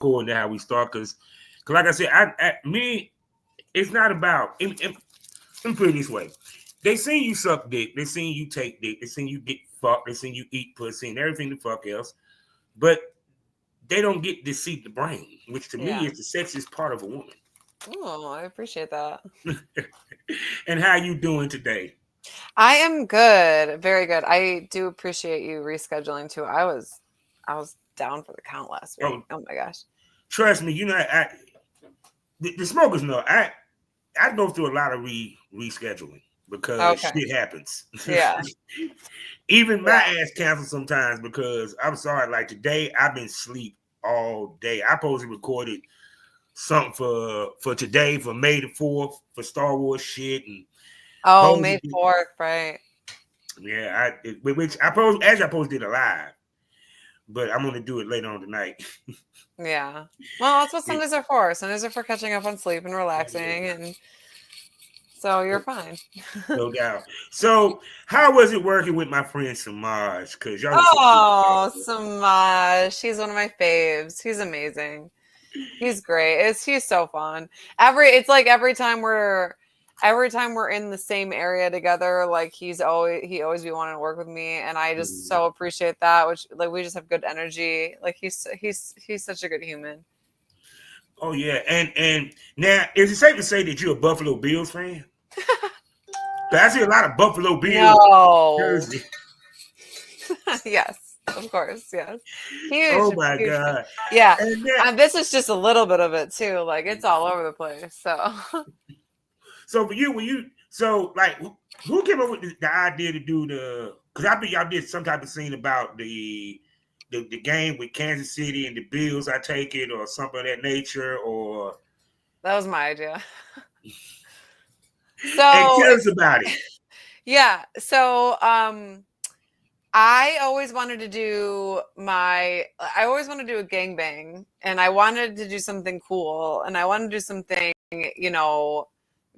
according to how we start. Because like I said, me, it's not about. Let me put it this way: they seen you suck dick, they seen you take dick, they seen you get fucked, they seen you eat pussy and everything the fuck else, but they don't get to see the brain, which to me is the sexiest part of a woman. Oh, I appreciate that. And how you doing today? I am good, very good. I do appreciate you rescheduling too. I was down for the count last week. Oh, Oh my gosh. trust me, the smokers know I go through a lot of rescheduling because Okay. shit happens. Yeah. Even my Yeah. ass cancels sometimes because I'm sorry, like today I've been asleep all day. I supposed to recorded something for today for May the 4th for Star Wars shit and Oh, posed May it. 4th, right. Which I posted it live, but I'm gonna do it later on tonight. Yeah. Well, that's what Sundays are for. Sundays are for catching up on sleep and relaxing, and so you're fine. No doubt. So, how was it working with my friend Samaj? Because y'all were so cool Oh, together. Samaj. He's one of my faves. He's amazing. He's great. He's so fun. It's like every time we're in the same area together, like he always be wanting to work with me, and I just Mhm. so appreciate that. Which like we just have good energy. Like he's such a good human. Oh yeah, and now is it safe to say that you're a Buffalo Bills fan? 'Cause I see a lot of Buffalo Bills No. jersey. Yes, of course, yes. Huge, Oh my huge fan. god! Yeah, And that, this is just a little bit of it too. Like it's all over the place. So so for you, like who came up with the idea to do the? Because I think y'all did some type of scene about the game with Kansas City and the Bills. I take it, or something of that nature, or that was my idea. and So tell us about it. yeah, so I always wanted to do I always wanted to do a gangbang, and I wanted to do something cool, and I wanted to do something, you know,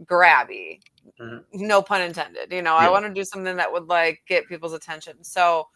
grabby. Mhm. No pun intended. I Yeah. want to do something that would like get people's attention. So,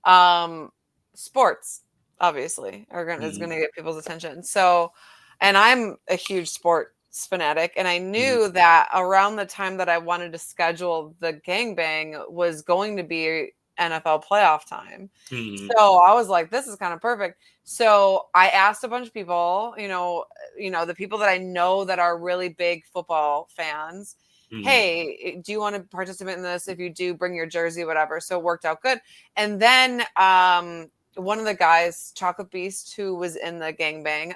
um, sports obviously is Mhm. gonna get people's attention. So, and I'm a huge sports fanatic, and I Mhm. knew that around the time that I wanted to schedule the gangbang was going to be NFL playoff time. Mhm. So I was like, this is kind of perfect. So I asked a bunch of people, the people that I know that are really big football fans. Mhm. Hey, do you want to participate in this? If you do, bring your jersey, whatever. So it worked out good. And then one of the guys, Chocolate Beast, who was in the gangbang,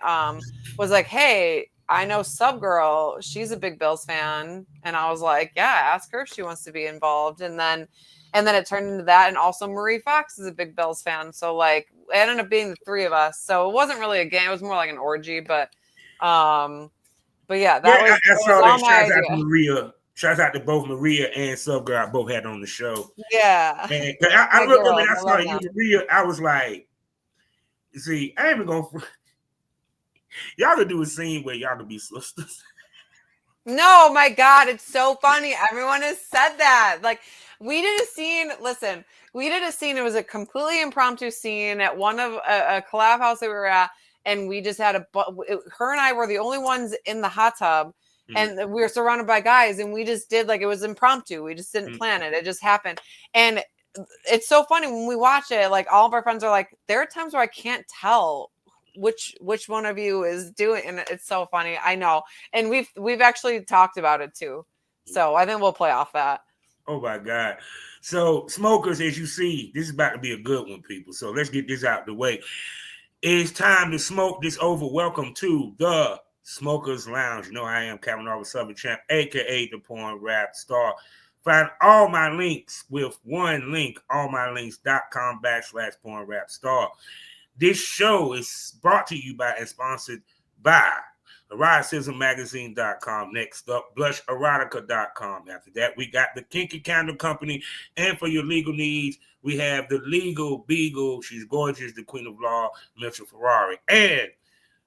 was like, hey, I know SubGirl. She's a big Bills fan. And I was like, yeah, ask her if she wants to be involved. And then it turned into that. And also Marie Fox is a big Bills fan. So like it ended up being the three of us. So it wasn't really a game. It was more like an orgy. But yeah, Yeah, that was I it was saw that. all my Shouts out to idea. Maria. Shouts out to both Maria and Subgirl. I both had on the show. Yeah. And 'cause I My looked up girls. and I I saw love you, them. Maria. I was like, see, I ain't even gonna. Y'all could do a scene where y'all could be sisters. No, my God, it's so funny. Everyone has said that. Like, we did a scene. Listen, we did a scene. It was a completely impromptu scene at one of a collab house that we were at, and we just had her and I were the only ones in the hot tub, Mhm. and we were surrounded by guys, and we just did like it was impromptu. We just didn't Mhm. plan it. It just happened, and it's so funny when we watch it. Like all of our friends are like, there are times where I can't tell which one of you is doing, and it's so funny. I know, and we've actually talked about it too. So I think we'll play off that. Oh my God. So, smokers, as you see, this is about to be a good one, people. So, let's get this out the way. It's time to smoke this over. Welcome to the Smokers Lounge. You know, I am Captain Robert Southern Champ, aka the Porn Rap Star. Find all my links with one link, allmylinks.com/porn rap star. This show is brought to you by and sponsored by eroticismmagazine.com. Next up, blusherotica.com. After that, we got the Kinky Candle Company. And for your legal needs, we have the Legal Beagle. She's gorgeous, the Queen of Law, Mitchell Ferrari. And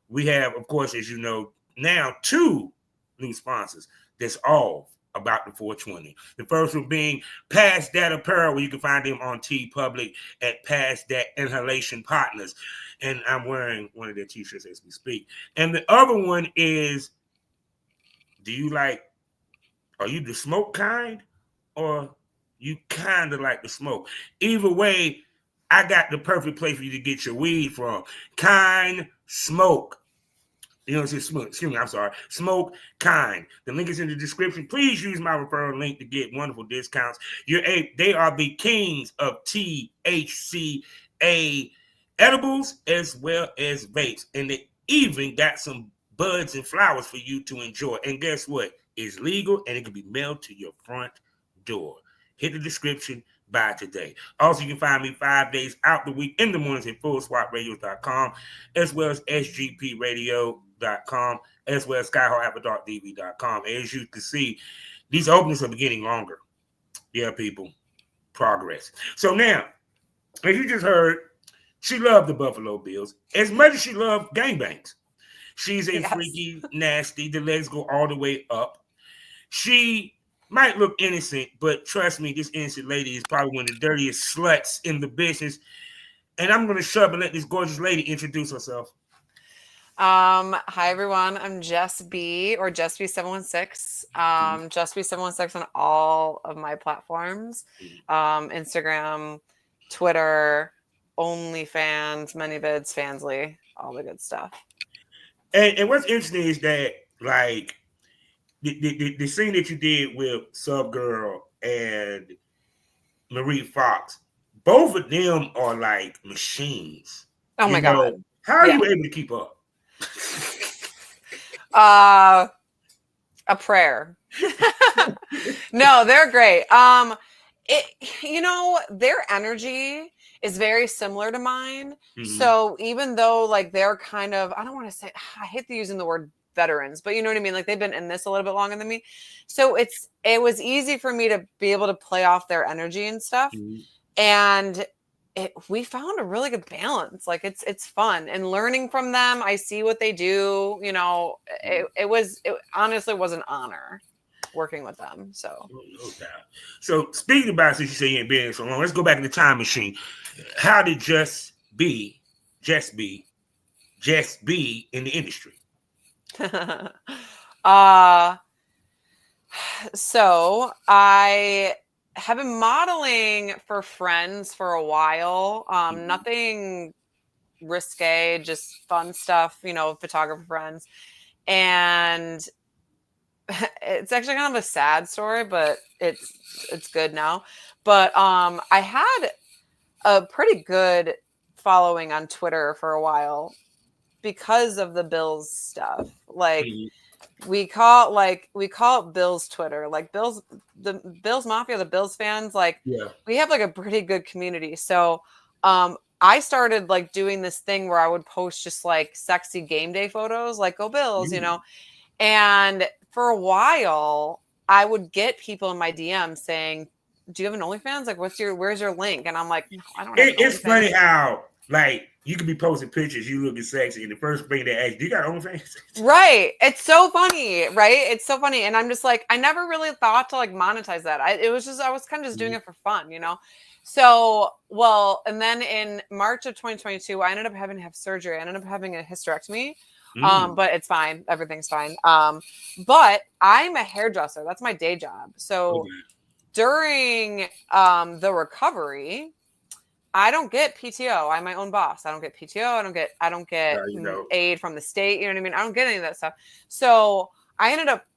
we have, of course, as you know, now two new sponsors. That's all about the 420. The first one being Past That Apparel, where you can find them on TeePublic at Past That Inhalation Partners. And I'm wearing one of their t-shirts as we speak. And the other one is, are you the smoke kind, or you kind of like the smoke? Either way, I got the perfect place for you to get your weed from. Kind Smoke. You know, it's smoke. Excuse me, I'm sorry. Smoke Kind. The link is in the description. Please use my referral link to get wonderful discounts. They are the kings of THCA edibles as well as vapes. And they even got some buds and flowers for you to enjoy. And guess what? It's legal and it can be mailed to your front door. Hit the description. Buy today. Also, you can find me 5 days out the week in the mornings at fullswatradios.com, as well as sgpradio.com, as well as skyhawkafterdarkdv.com. As you can see, these openings are getting longer. Yeah, people. Progress. So now, as you just heard, she loved the Buffalo Bills as much as she loved gangbangs. She's a freaky, nasty. The legs go all the way up. She might look innocent, but trust me, this innocent lady is probably one of the dirtiest sluts in the business. And I'm going to shut up and let this gorgeous lady introduce herself. Hi, everyone. I'm Jess B, or Jess B716. Jess B716 on all of my platforms. Instagram, Twitter, OnlyFans, ManyVids, Fansly, all the good stuff. And what's interesting is that, like, the scene that you did with SubGirl and Marie Fox, both of them are like machines. Oh my God. How are you able to keep up? A prayer. No, they're great. Their energy is very similar to mine. Mm-hmm. So even though like they're kind of, I hate using the word veterans, but you know what I mean? Like they've been in this a little bit longer than me. So it was easy for me to be able to play off their energy and stuff. Mm-hmm. And we found a really good balance. Like it's fun and learning from them. I see what they do. You know, it honestly was an honor working with them. So, So speaking about, since you say you ain't been so long, let's go back in the time machine. How did Jess B in the industry? So I have been modeling for friends for a while. Nothing risque, just fun stuff, photographer friends. And it's actually kind of a sad story, but it's good now. But I had a pretty good following on Twitter for a while because of the Bills stuff. Like we call it Bills Twitter, like the Bills Mafia, the Bills fans. Like we have like a pretty good community. So I started like doing this thing where I would post just like sexy game day photos, like go Bills, and for a while I would get people in my DM saying, do you have an OnlyFans? Like where's your link? And I'm like, no, I don't have It's funny how like you could be posting pictures, you looking sexy, and the first thing they ask, do you got OnlyFans? Right. It's so funny, right? It's so funny. And I'm just like, I never really thought to like monetize that. I was kind of just doing it for fun, So, and then in March of 2022, I ended up having to have surgery. I ended up having a hysterectomy. But it's fine. Everything's fine. But I'm a hairdresser. That's my day job. So during the recovery, I don't get PTO. I'm my own boss. I don't get PTO. I don't get aid from the state. You know what I mean? I don't get any of that stuff. So I ended up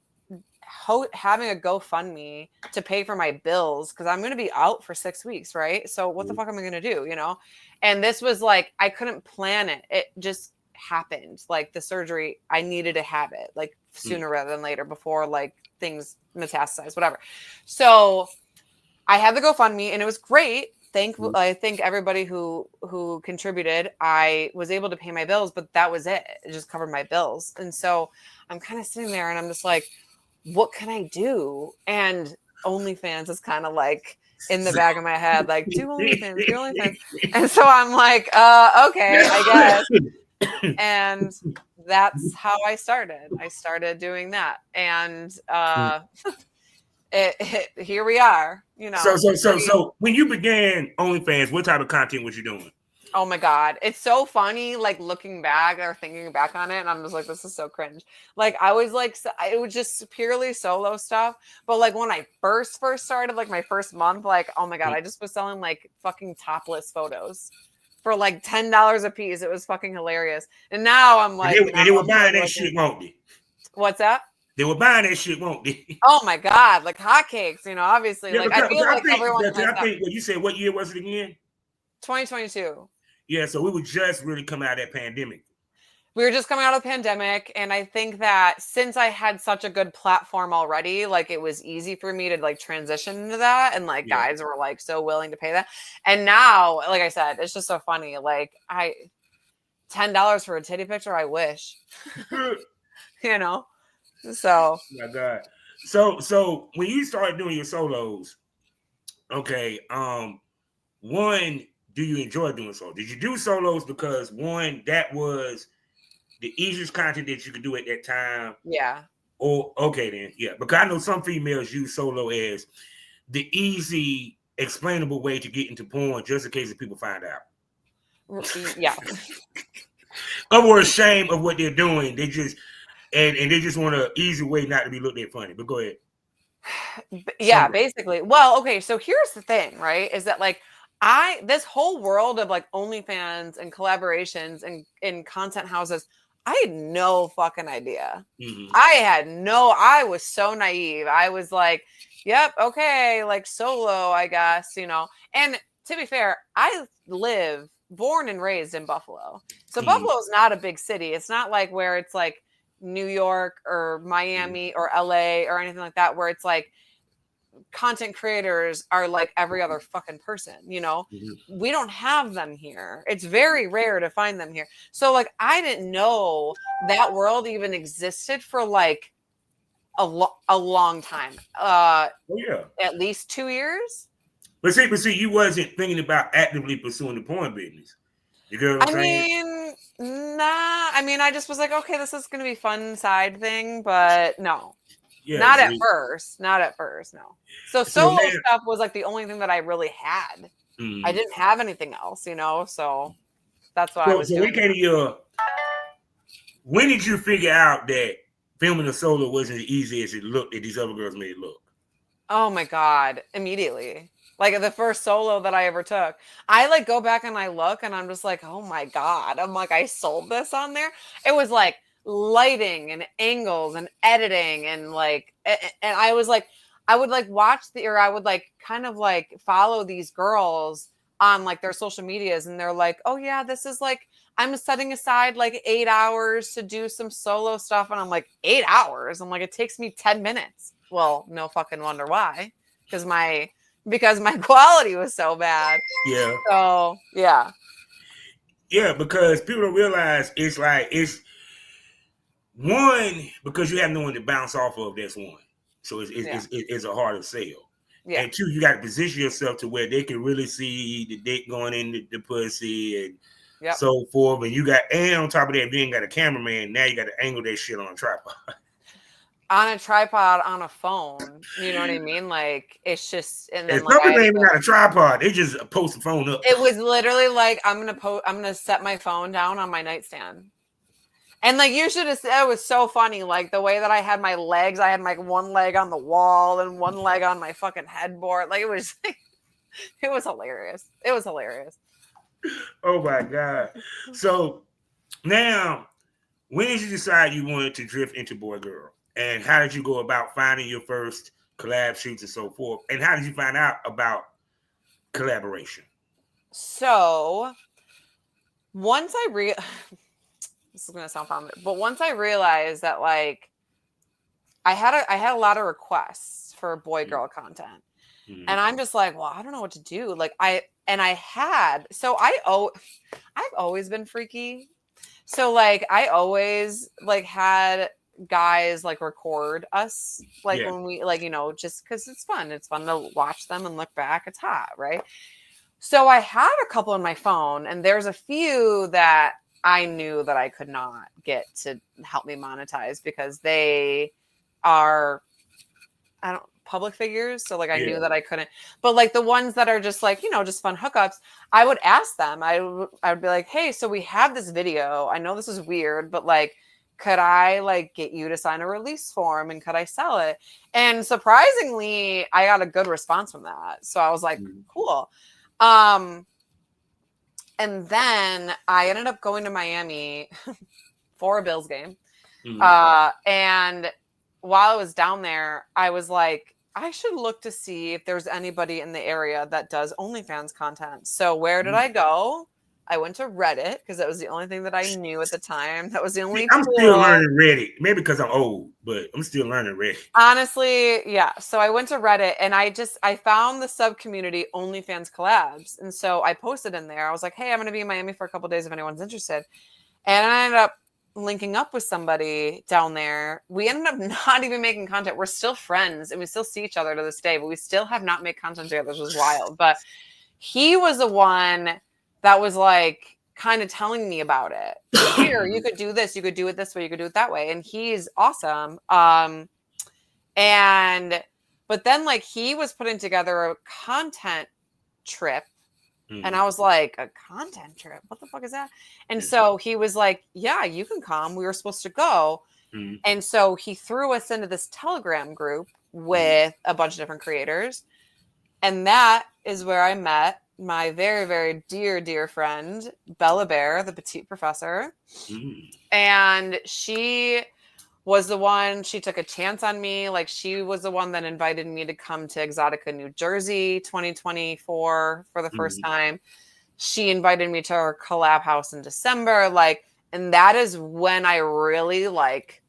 having a GoFundMe to pay for my bills because I'm going to be out for 6 weeks, right? So what the fuck am I going to do? And this was like, I couldn't plan it. It just happened. Like the surgery, I needed to have it like sooner rather than later before like things metastasize, whatever. So I had the GoFundMe and it was great. I think everybody who contributed, I was able to pay my bills, but that was it. It just covered my bills. And so I'm kind of sitting there and I'm just like, what can I do? And OnlyFans is kind of like in the back of my head, like, do OnlyFans. And so I'm like, okay, I guess. And that's how I started. I started doing that. And here we are, So when you began OnlyFans, what type of content was you doing? Oh my God. It's so funny, like looking back or thinking back on it. And I'm just like, this is so cringe. Like I was like, it was just purely solo stuff. But like when I first started, like my first month, like, oh my God, I just was selling like fucking topless photos for like $10 a piece. It was fucking hilarious. And now I'm like, and they were buying that shit, won't they? What's that? They were buying that shit, won't they? Oh my God, like hotcakes, obviously. Yeah, like I feel like everyone has I think what you said, what year was it again? 2022. Yeah, so we were just really coming out of that pandemic. We were just coming out of the pandemic, and I think that since I had such a good platform already, like it was easy for me to like transition into that, and like guys were like so willing to pay that. And now, like I said, it's just so funny. Like $10 for a titty picture, I wish. So. Oh my God. So when you started doing your solos, okay, one, do you enjoy doing solos? Did you do solos because one, that was the easiest content that you could do at that time? Yeah. Or okay then, yeah. Because I know some females use solo as the easy, explainable way to get into porn, just in case if people find out. Yeah. Or ashamed of what they're doing. They just and they just want an easy way not to be looked at funny. But go ahead. Yeah, basically. Well, okay, so here's the thing, right? Is that like this whole world of like OnlyFans and collaborations and in content houses, I had no fucking idea. Mm-hmm. I was so naive. I was like, yep, okay, like solo, I guess, And to be fair, I live born and raised in Buffalo. So Buffalo is not a big city. It's not like where it's like New York or Miami or LA or anything like that, where it's like content creators are like every other fucking person, we don't have them here. It's very rare to find them here. So like, I didn't know that world even existed for like a long time. At least 2 years. But see, you wasn't thinking about actively pursuing the porn business. You get what I'm saying? I mean, I just was like, okay, this is going to be a fun side thing, but no. Yeah, not at first, no. So solo stuff was like the only thing that I really had. I didn't have anything else, so that's what I was doing. When did you figure out that filming a solo wasn't as easy as it looked that these other girls made it look? Oh my God, immediately. Like the first solo that I ever took, I like go back and I look and I'm just like, oh my God. I'm like, I sold this on there. It was like lighting and angles and editing and like, and I was like, I would like watch I would like kind of like follow these girls on like their social medias, and they're like, oh yeah, this is like, I'm setting aside like 8 hours to do some solo stuff. And I'm like, 8 hours? I'm like, it takes me 10 minutes. Well, no fucking wonder why. Because my quality was so bad. Yeah. So yeah. Yeah, because people don't realize it's one, because you have no one to bounce off of. That's one. So it's a harder sale. Yeah. And two, you got to position yourself to where they can really see the dick going in the pussy and so forth. And on top of that, if you ain't got a cameraman, now you got to angle that shit on a tripod. On a tripod, on a phone, you know what I mean? Like it's just, and then like, some people got a tripod. They just post the phone up. It was literally like I'm gonna set my phone down on my nightstand, and like you should have said, it was so funny. Like the way that I had my legs, I had like one leg on the wall and one leg on my fucking headboard. Like it was hilarious. It was hilarious. Oh my God! So now, when did you decide you wanted to drift into boy girl? And how did you go about finding your first collab shoots and so forth? And how did you find out about collaboration? So once this is gonna sound fun, but once I realized that like I had a lot of requests for boy girl content, and I'm just like, well, I don't know what to do. Like I've always been freaky, so like I always like had guys like record us like when we like just because it's fun to watch them and look back. It's hot, right? So I had a couple on my phone, and there's a few that I knew that I could not get to help me monetize because they are public figures. So like I Yeah. knew that I couldn't, but like the ones that are just like, you know, just fun hookups, I would ask them. I would be like, hey, so we have this video. I know this is weird, but like, could I like get you to sign a release form and could I sell it? And surprisingly, I got a good response from that. So I was like, cool. And then I ended up going to Miami for a Bills game. And while I was down there, I was like, I should look to see if there's anybody in the area that does OnlyFans content. So where did I go? I went to Reddit because that was the only thing that I knew at the time. That was the only I'm tool. still learning Reddit. Maybe because I'm old, but I'm still learning Reddit. Honestly, yeah. So I went to Reddit and I found the sub community OnlyFans collabs. And so I posted in there. I was like, hey, I'm going to be in Miami for a couple of days if anyone's interested. And I ended up linking up with somebody down there. We ended up not even making content. We're still friends and we still see each other to this day, but we still have not made content together, which was wild. But he was the one that was like kind of telling me about it. Here, you could do this, you could do it this way, you could do it that way. And he's awesome. But then like he was putting together a content trip. And I was like, a content trip? What the fuck is that? And so he was like, yeah, you can come. We were supposed to go. And so he threw us into this Telegram group with a bunch of different creators. And that is where I met my very, very dear, dear friend, Bella Bear, the petite professor. And she was the one, she took a chance on me. Like she was the one that invited me to come to Exotica, New Jersey, 2024 for the first time. She invited me to her collab house in December. Like, and that is when I really like,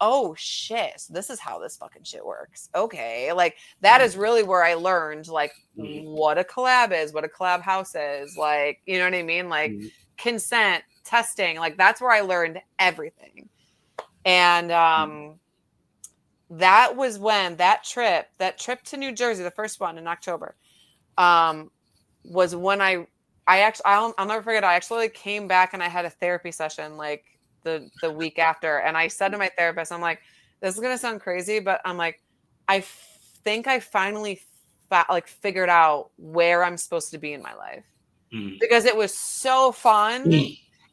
oh shit, so this is how this fucking shit works. Okay. Like that is really where I learned like what a collab is, what a collab house is. Like, you know what I mean? Like consent, testing, like that's where I learned everything. And that was when that trip to New Jersey, the first one in October, was when I'll never forget. I actually came back and I had a therapy session like the week after, and I said to my therapist, I'm like, this is gonna sound crazy, but I'm like, I think I finally figured out where I'm supposed to be in my life because it was so fun.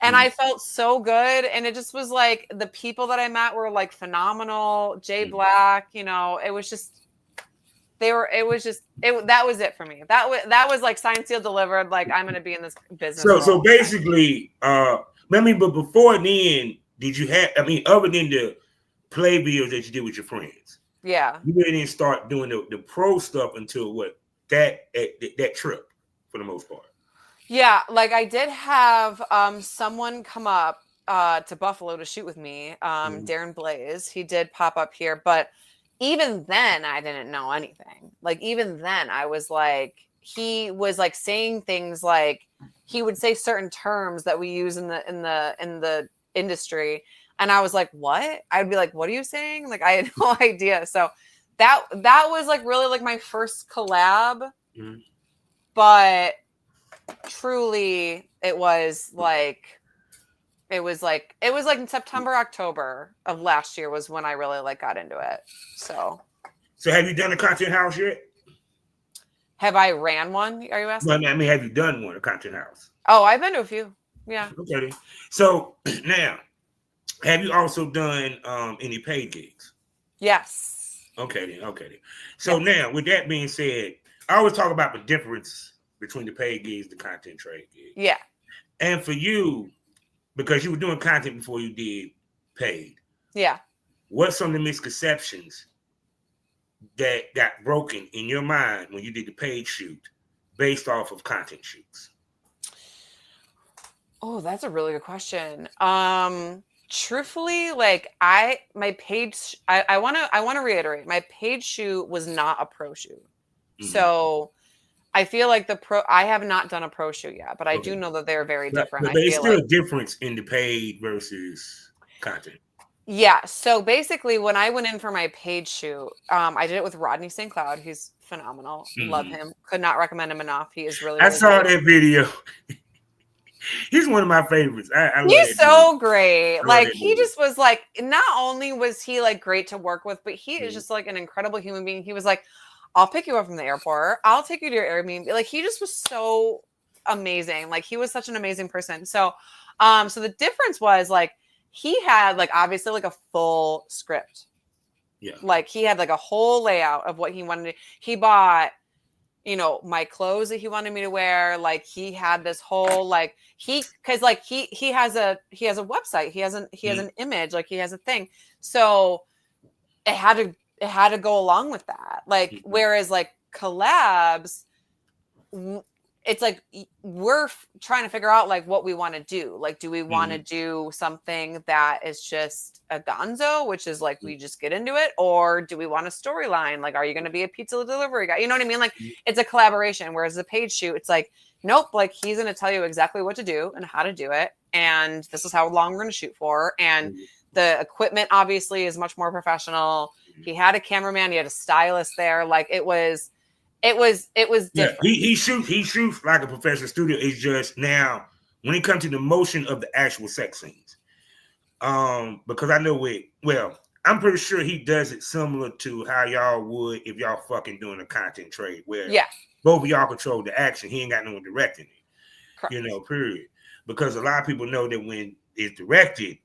And I felt so good. And it just was like the people that I met were like phenomenal. Jay Black, you know, it was just, that was it for me. That was like signed, sealed, delivered. Like I'm going to be in this business. So basically, but before then, did you have, other than the play videos that you did with your friends? Yeah. You really didn't start doing the pro stuff until that trip for the most part. Yeah, like I did have someone come up to Buffalo to shoot with me, Darren Blaze. He did pop up here, but even then I didn't know anything. Like even then I was like, he was like saying things like he would say certain terms that we use in the industry, and I was like, what? I'd be like, what are you saying? Like I had no idea. So that was like really like my first collab, but truly it was like in September, October of last year was when I really like got into it. So have you done a content house yet? Have I ran one? Are you asking? Well, have you done one, a content house? Oh, I've been to a few. Yeah. Okay. So now, have you also done any paid gigs? Yes. Okay. So now, with that being said, I always talk about the difference between the paid gigs, the content trade gigs. Yeah. And for you, because you were doing content before you did paid. Yeah. What's some of the misconceptions that got broken in your mind when you did the paid shoot based off of content shoots? Oh, that's a really good question. Truthfully, like my paid, I want to reiterate, my paid shoot was not a pro shoot. So I feel like I have not done a pro shoot yet, but I do know that they're very different. But there's still a difference in the paid versus content. Yeah. So basically, when I went in for my paid shoot, I did it with Rodney St Cloud. He's phenomenal. Love him. Could not recommend him enough. He is really. I saw that video. He's one of my favorites. I love He's that dude. so great. I love Like that he dude. just was like, not only was he like great to work with, but he is Mhm. just like an incredible human being. He was like, I'll pick you up from the airport. I'll take you to your Airbnb. Like he just was so amazing. Like he was such an amazing person. So so the difference was like he had like obviously like a full script. Yeah. Like he had like a whole layout of what he wanted to, he bought, you know, my clothes that he wanted me to wear. Like he had this whole like because like he has a website. He has an image, like he has a thing. So it had to go along with that. Like whereas like collabs, it's like we're trying to figure out like what we want to do. Like, do we want to do something that is just a gonzo, which is like we just get into it, or do we want a storyline? Like, are you going to be a pizza delivery guy? You know what I mean? Like, it's a collaboration. Whereas the page shoot, it's like, nope, like he's going to tell you exactly what to do and how to do it, and this is how long we're going to shoot for, and the equipment obviously is much more professional. He had a cameraman, he had a stylist there. Like it was different. Yeah, he shoots like a professional studio. It's just now when it comes to the motion of the actual sex scenes. Because I know I'm pretty sure he does it similar to how y'all would if y'all fucking doing a content trade where both of y'all control the action. He ain't got no one directing it. Correct. You know, period. Because a lot of people know that when it's directed,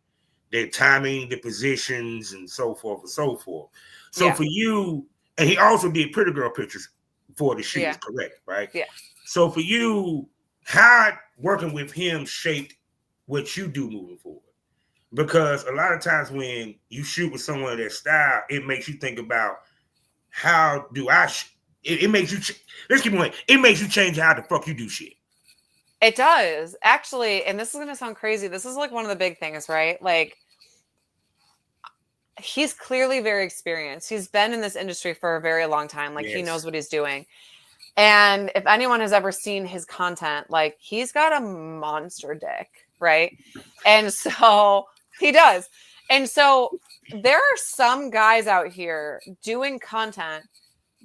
they're timing the positions and so forth and so forth. So for you, and he also did pretty girl pictures for the shoot, is correct, right? Yeah. So for you, how working with him shaped what you do moving forward? Because a lot of times when you shoot with someone of that style, it makes you think about how do I it makes you let's keep going. It makes you change how the fuck you do shit. It does actually, and this is gonna sound crazy. This is like one of the big things, right? Like he's clearly very experienced. He's been in this industry for a very long time. Like he knows what he's doing. And if anyone has ever seen his content, like he's got a monster dick, right? And so he does. And so there are some guys out here doing content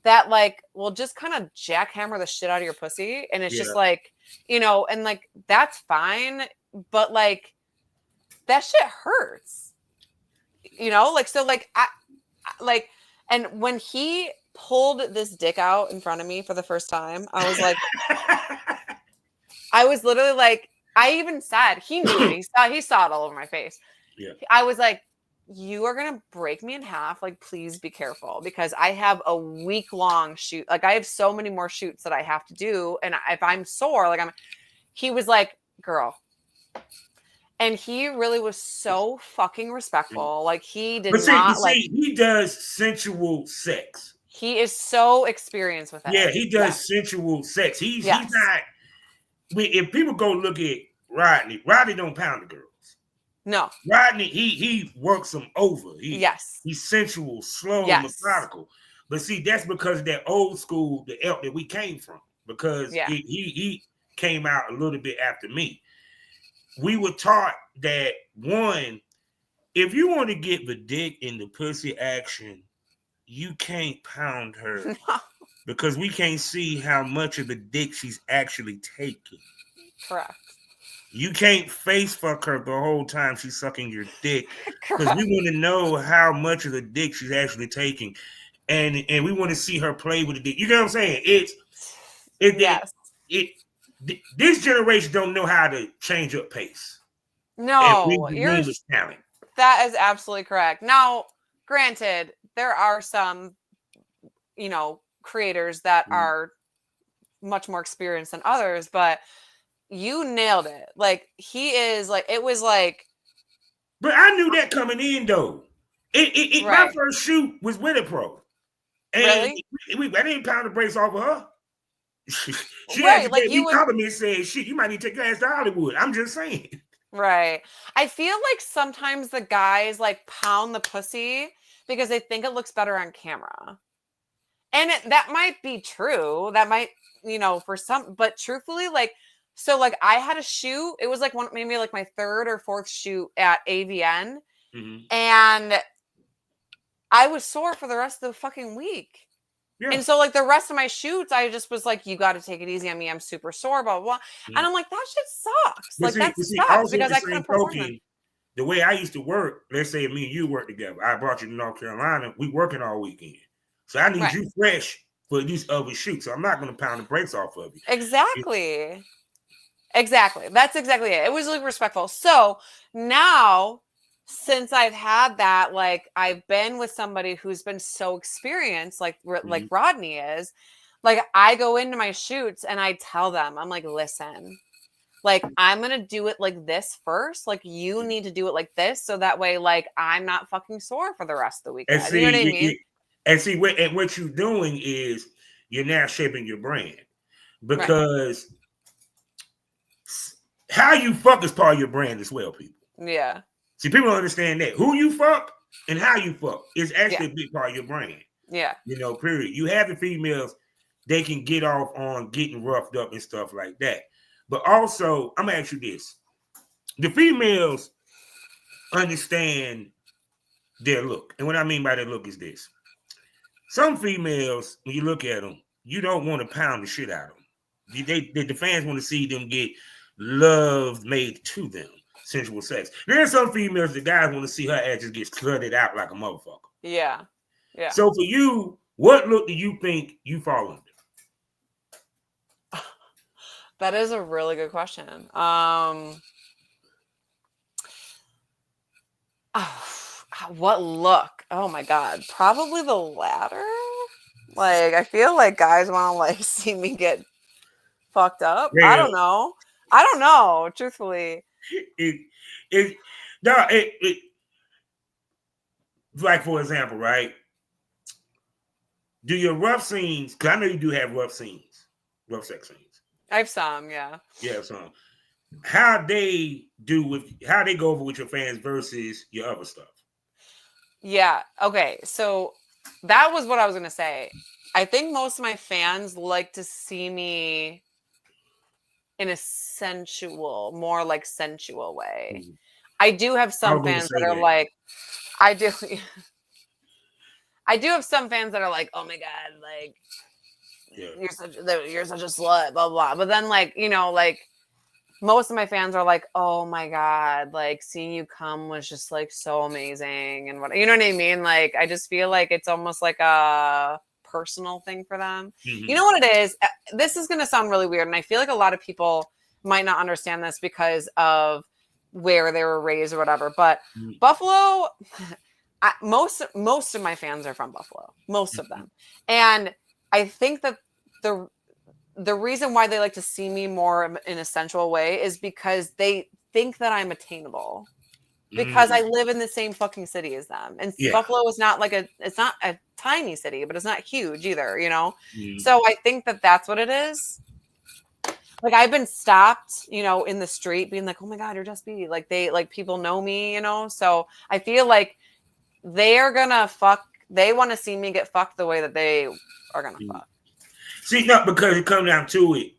that like will just kind of jackhammer the shit out of your pussy. And it's just like, you know, and like that's fine, but like that shit hurts. You know, like so like I like, and when he pulled this dick out in front of me for the first time, I was like, I was literally like, I even said, he knew it. He saw it all over my face. Yeah. I was like, you are going to break me in half. Like, please be careful because I have a week-long shoot. Like I have so many more shoots that I have to do. And if I'm sore, like he was like, girl. And he really was so fucking respectful. Like he did he does sensual sex. He is so experienced with it. Yeah, he does sensual sex. He's not. If people go look at Rodney don't pound the girls. No. Rodney, he works them over. He's sensual, slow, methodical. But see, that's because of that old school, the elk that we came from. Because he came out a little bit after me. We were taught that one, if you want to get the dick in the pussy action, you can't pound her because we can't see how much of the dick she's actually taking. Correct. You can't face fuck her the whole time she's sucking your dick because we want to know how much of the dick she's actually taking, and we want to see her play with the dick. You know what I'm saying? This generation don't know how to change up pace. No, talent. That is absolutely correct. Now, granted, there are some, you know, creators that are much more experienced than others, but you nailed it. Like he is like, it was like. But I knew that coming in though. My first shoot was with a pro. And I didn't pound the brakes off of her. She actually gave me compliments saying, shit, you might need to take your ass to Hollywood. I'm just saying. Right. I feel like sometimes the guys like pound the pussy because they think it looks better on camera. And that might be true. That might, you know, for some, but truthfully, like, so like I had a shoot. It was like maybe like my third or fourth shoot at AVN. And I was sore for the rest of the fucking week. Yeah. And so like the rest of my shoots, I just was like, you got to take it easy on me. I'm super sore, blah, blah, blah. And I'm like, that shit sucks. But Like that see, sucks also at because the I same couldn't perform then. token, the way I used to work, let's say me and you work together. I brought you to North Carolina. We working all weekend. So I need Right. you fresh for these other shoots. So I'm not going to pound the brakes off of you. Exactly. Exactly. That's exactly it. It was like respectful. So now, since I've had that, like I've been with somebody who's been so experienced, like Rodney is, like I go into my shoots and I tell them, I'm like, listen, like I'm gonna do it like this first. Like you need to do it like this, so that way, like I'm not fucking sore for the rest of the weekend. And You know what I see, mean? what you're doing is you're now shaping your brand Right. because how you fuck is part of your brand as well, people. Yeah. See, people don't understand that. Who you fuck and how you fuck is actually Yeah. a big part of your brand. Yeah. You know, period. You have the females, they can get off on getting roughed up and stuff like that. But also, I'm gonna ask you this. The females understand their look. And what I mean by their look is this. Some females, when you look at them, you don't want to pound the shit out of them. The fans want to see them get love made to them, sensual sex. There's some females, the guys want to see her ass just get slutted out like a motherfucker. Yeah. Yeah. So for you, what look do you think you fall under? That is a really good question. What look? Oh my God. Probably the latter. Like, I feel like guys want to like see me get fucked up. I Yeah, don't know. I don't know, truthfully. it, it, no, like for example, right? Do your rough scenes, because I know you do have rough scenes, rough sex scenes. I have some, yeah. You have some. How they go over with your fans versus your other stuff. Yeah. Okay. So that was what I was going to say. I think most of my fans like to see me in a more like sensual way. Mm-hmm. I do have some fans that are like, I do. I do have some fans that are like, oh my God, like, you're such a slut, blah, blah. But then, like, you know, like, most of my fans are like, oh my God, like, seeing you come was just like so amazing. And what, you know what I mean? Like, I just feel like it's almost like a personal thing for them. Mm-hmm. You know what it is? This is going to sound really weird. And I feel like a lot of people might not understand this because of where they were raised or whatever. But Buffalo, most of my fans are from Buffalo, most of them. And I think that the reason why they like to see me more in a sensual way is because they think that I'm attainable because I live in the same fucking city as them. And Buffalo is not like it's not a tiny city, but it's not huge either, you know? So I think that that's what it is. Like I've been stopped, you know, in the street being like, oh my God, you're Jess B. Like people know me, you know? So I feel like they want to see me get fucked the way that they are going to fuck. See, no, because it comes down to it.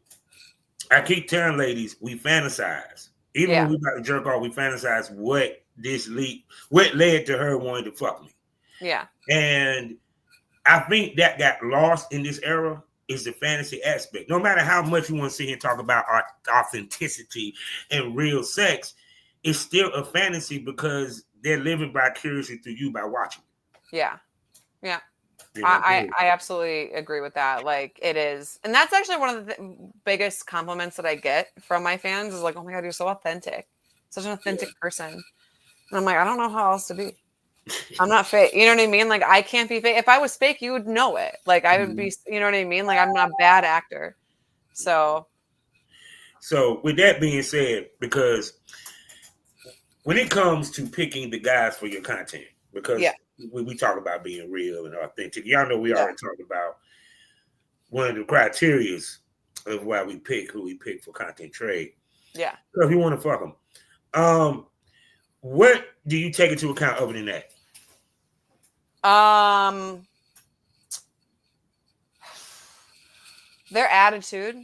I keep telling ladies, we fantasize. Even when we about to jerk off, we fantasize what led to her wanting to fuck me. Yeah. And I think that got lost in this era is the fantasy aspect. No matter how much you want to sit here and talk about authenticity and real sex, it's still a fantasy because they're living vicariously through you by watching. Yeah. Yeah. I absolutely agree with that. Like it is. And that's actually one of the biggest compliments that I get from my fans is like, oh my God, you're so authentic. Such an authentic person. And I'm like, I don't know how else to be. I'm not fake. You know what I mean? Like I can't be fake. If I was fake, you would know it. Like I would be, you know what I mean? Like I'm not a bad actor. So with that being said, because when it comes to picking the guys for your content, because we talk about being real and authentic, y'all know we already talked about one of the criteria of why we pick who we pick for content trade. Yeah. So if you want to fuck them, what do you take into account other than that? Their attitude,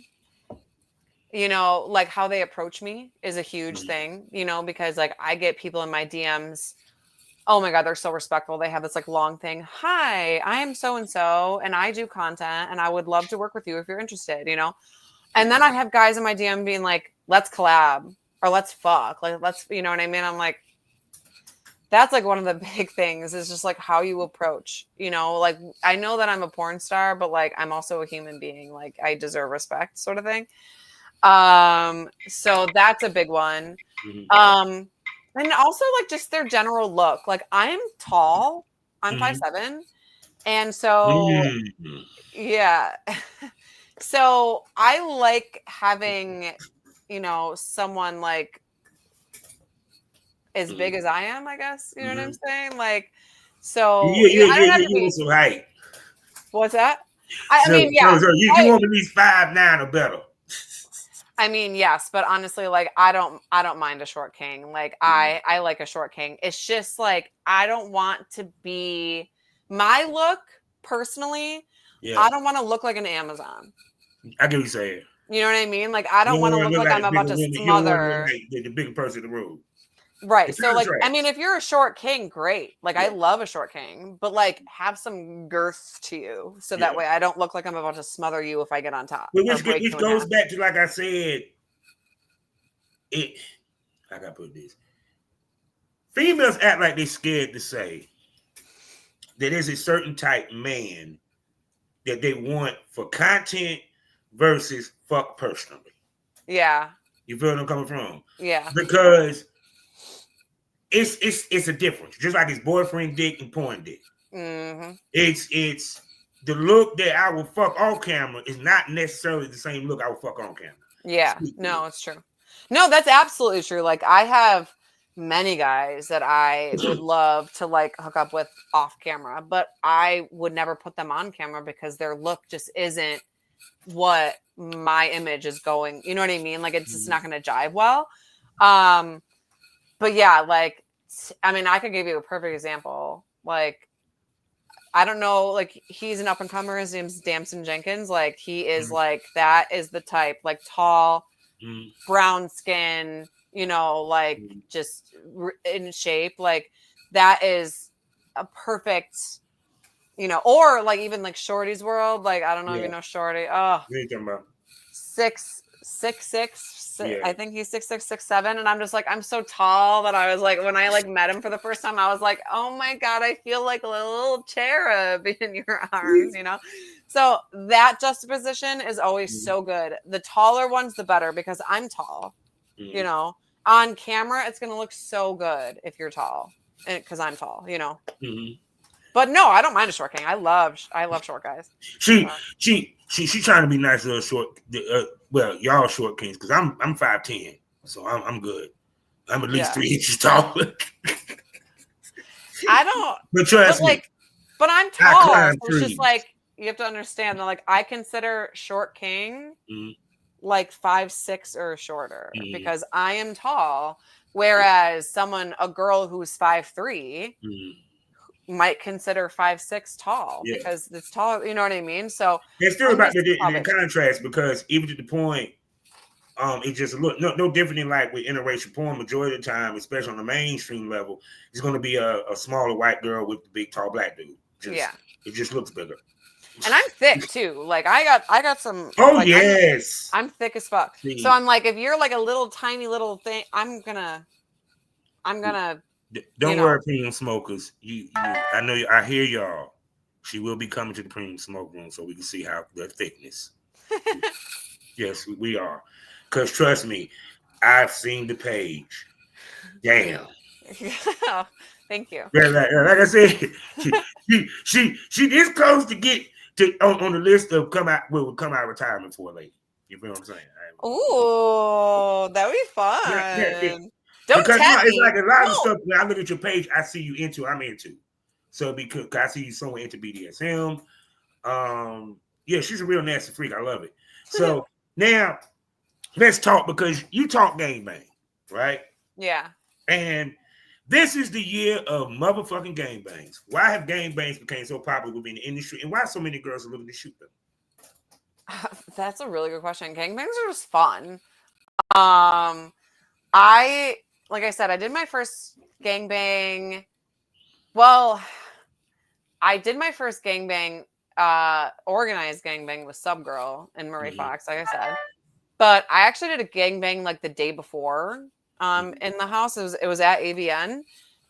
you know, like how they approach me is a huge thing, you know, because like I get people in my DMs Oh my God, they're so respectful. They have this like long thing. Hi, I am so and so, and I do content, and I would love to work with you if you're interested, you know? And then I have guys in my DM being like, let's collab or let's fuck. Like, let's, you know what I mean? I'm like, that's like one of the big things is just like how you approach, you know, like I know that I'm a porn star, but like I'm also a human being. Like I deserve respect sort of thing. So that's a big one. And also like just their general look. Like I'm tall, I'm 5'7", and so yeah. So I like having, you know, someone like as big as I am, I guess. You know what I'm saying? Like, so I don't have to You be. want some height. What's that? I So mean, yeah. you want at least 5'9" or better. I mean, yes, but honestly, like I don't mind a short king. Like I like a short king. It's just like I don't want to be my look personally. Yeah. I don't want to look like an Amazon. I get what you're saying. You know what I mean? Like I don't want to look like I'm about to smother. You don't want to look like the bigger person in the room. Right. So like I mean if you're a short king, great. Like I love a short king, but like have some girth to you so that way I don't look like I'm about to smother you if I get on top. Which goes back to like I said, I gotta put this. Females act like they're scared to say that there's a certain type man that they want for content versus fuck personally. Yeah. You feel what I'm coming from? Yeah. Because it's a difference. Just like it's boyfriend dick and porn dick. It's the look that I will fuck off camera is not necessarily the same look I will fuck on camera. Yeah. No, it's true. No, that's absolutely true. Like I have many guys that I would love to like hook up with off camera, but I would never put them on camera because their look just isn't what my image is going. You know what I mean? Like it's just not going to jive well. But yeah, like I mean, I could give you a perfect example. Like I don't know, like he's an up and comer. His name's Damson Jenkins. Like he is like that is the type, like tall, brown skin, you know, like just in shape. Like that is a perfect, you know, or like even like Shorty's World. Like I don't know if you know Shorty. Oh, what are you talking about? 6'6". I think he's 6'6", 6'7", and I'm just like I'm so tall that I was like when I like met him for the first time I was like oh my God I feel like a little cherub in your arms, you know. So that juxtaposition is always so good. The taller one's the better because I'm tall, you know. On camera it's gonna look so good if you're tall because I'm tall, you know. But no, I don't mind a short king. I love short guys. She trying to be nice to a short. Well, y'all short kings because I'm 5'10", so I'm good. I'm at least 3 inches tall. I don't. But trust me, but I'm tall. So it's just like you have to understand that. Like I consider short king like 5'6" or shorter because I am tall, whereas a girl who's 5'3" might consider 5'6" tall because it's tall. You know what I mean? So it's still about the contrast because even to the point, it's just no different than like with interracial porn. Majority of the time, especially on the mainstream level, it's going to be a smaller white girl with the big tall black dude. It just looks bigger. And I'm thick too. Like I got some. Oh like, yes, I'm thick as fuck. So I'm like, if you're like a little tiny little thing, I'm gonna. Don't worry, premium smokers. I know. I hear y'all. She will be coming to the premium smoke room so we can see how the thickness. Yes, we are. Cause trust me, I've seen the page. Damn. Thank you. Like I said, she this close to get to on the list of come out retirement for a lady. You feel what I'm saying? Ooh, that would be fun. Yeah. Don't because tell me. It's like a lot of stuff when I look at your page, I see you into, I'm into. So because I see you somewhere into BDSM. Yeah, she's a real nasty freak. I love it. So now let's talk because you talk gangbang, right? Yeah. And this is the year of motherfucking gangbangs. Why have gangbangs become so popular within the industry, and why so many girls are looking to shoot them? That's a really good question. Gangbangs are just fun. I like I said, I did my first gangbang Well, I did my first gangbang, organized gangbang with SubGirl and Marie Fox, like I said. But I actually did a gangbang like the day before in the house. It was at AVN.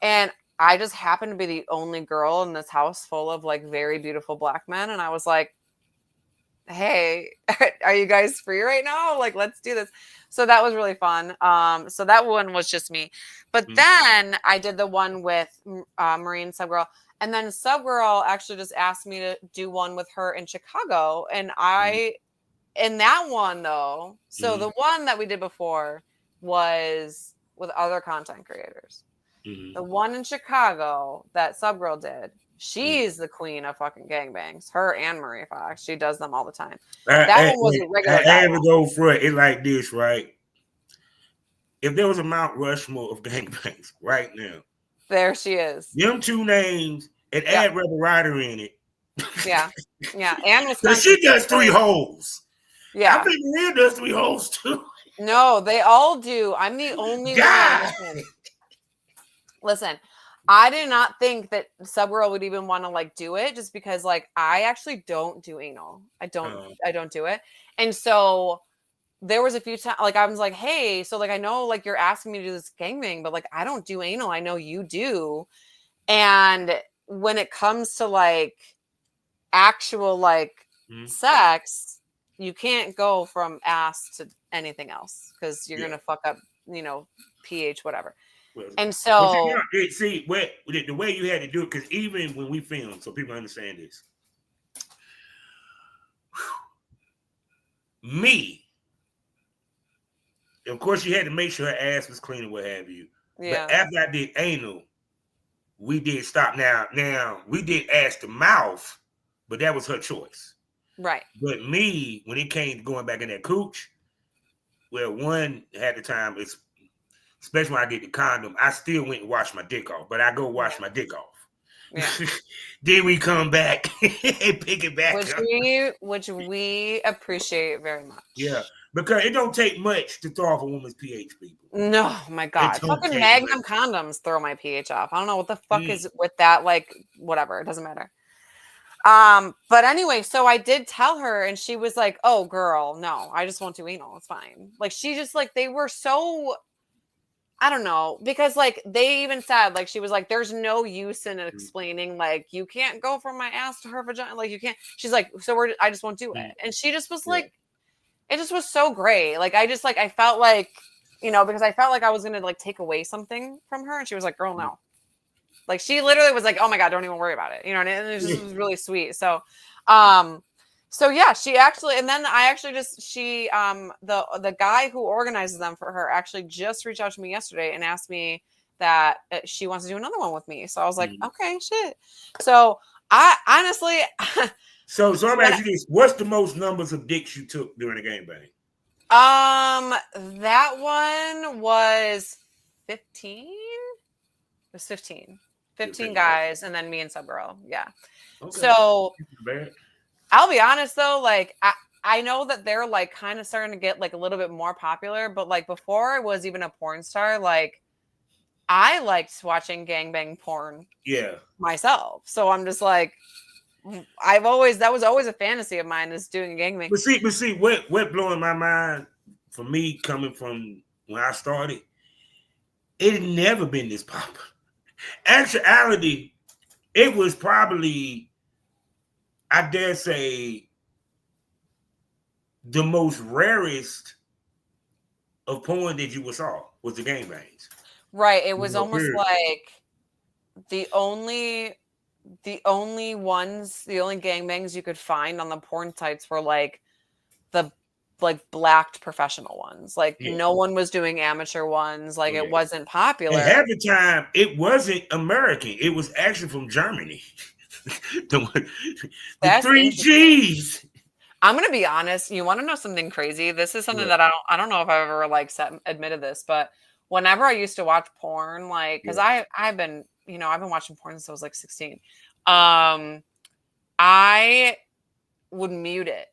And I just happened to be the only girl in this house full of like very beautiful black men. And I was like, hey, are you guys free right now? Like, let's do this. So that was really fun. So that one was just me. But then I did the one with Marie and SubGirl. And then SubGirl actually just asked me to do one with her in Chicago. And in that one though, so the one that we did before was with other content creators. The one in Chicago that SubGirl did, she's the queen of fucking gangbangs. Her and Marie Fox. She does them all the time. That one was a regular guy. I ever go for it like this, right? If there was a Mount Rushmore of gangbangs right now, there she is. Them two names and add Rebel Rider in it. Yeah. And Wisconsin. She does 3 holes. Yeah. I think Maria does 3 holes too. No, they all do. I'm the only one. Listen, I did not think that SubGirl would even want to like do it just because like I actually don't do anal. I don't do it. And so there was a few times like I was like, hey, so like I know like you're asking me to do this gangbang, but like I don't do anal. I know you do. And when it comes to like actual like sex, you can't go from ass to anything else because you're gonna fuck up, pH, whatever. And so, see, the way you had to do it, because even when we film, so people understand this, me, of course, you had to make sure her ass was clean and what have you. Yeah. But after I did anal, we did stop. Now we did ass to mouth, but that was her choice. Right. But me, when it came to going back in that cooch, well, one had the time, especially when I did the condom, I still went and washed my dick off, but I go wash my dick off. Yeah. Then we come back and pick it back up. Which we appreciate very much. Yeah, because it don't take much to throw off a woman's pH, people. No, my God. Fucking Magnum condoms throw my pH off. I don't know what the fuck is with that. Like, whatever. It doesn't matter. But anyway, so I did tell her and she was like, oh, girl, no, I just won't do anal. It's fine. Like, she just like, they were so... I don't know, because like they even said, like she was like, there's no use in explaining, like you can't go from my ass to her vagina, like you can't. She's like, so I just won't do it, and she just was like, it just was so great. Like I just like I felt like, because I felt like I was gonna like take away something from her, and she was like, girl, no. Like she literally was like, oh my God, don't even worry about it, and it was just really sweet. So yeah, she actually, and then I actually the guy who organizes them for her actually just reached out to me yesterday and asked me that she wants to do another one with me. So I was like, okay, shit. So I honestly, so I'm asking you this: what's the most numbers of dicks you took during the gangbang? That one was 15. It was 15. 15 guys, and then me and SubGirl. Yeah. Okay. So. I'll be honest though, like I know that they're like kind of starting to get like a little bit more popular, but like before I was even a porn star, like I liked watching gangbang porn myself. So I'm just like that was always a fantasy of mine, is doing a gangbang. But see what blowing my mind for me coming from when I started, it had never been this popular. Actuality, it was probably, I dare say, the most rarest of porn that you saw was the gangbangs. Right. It was almost like the only gangbangs you could find on the porn sites were like the blacked professional ones. Like no one was doing amateur ones. Like it wasn't popular. And half the time it wasn't American. It was actually from Germany. the 3 G's. I'm gonna be honest. You want to know something crazy? This is something that I don't know if I've ever like admitted this, but whenever I used to watch porn, like because I've been watching porn since I was like 16. I would mute it.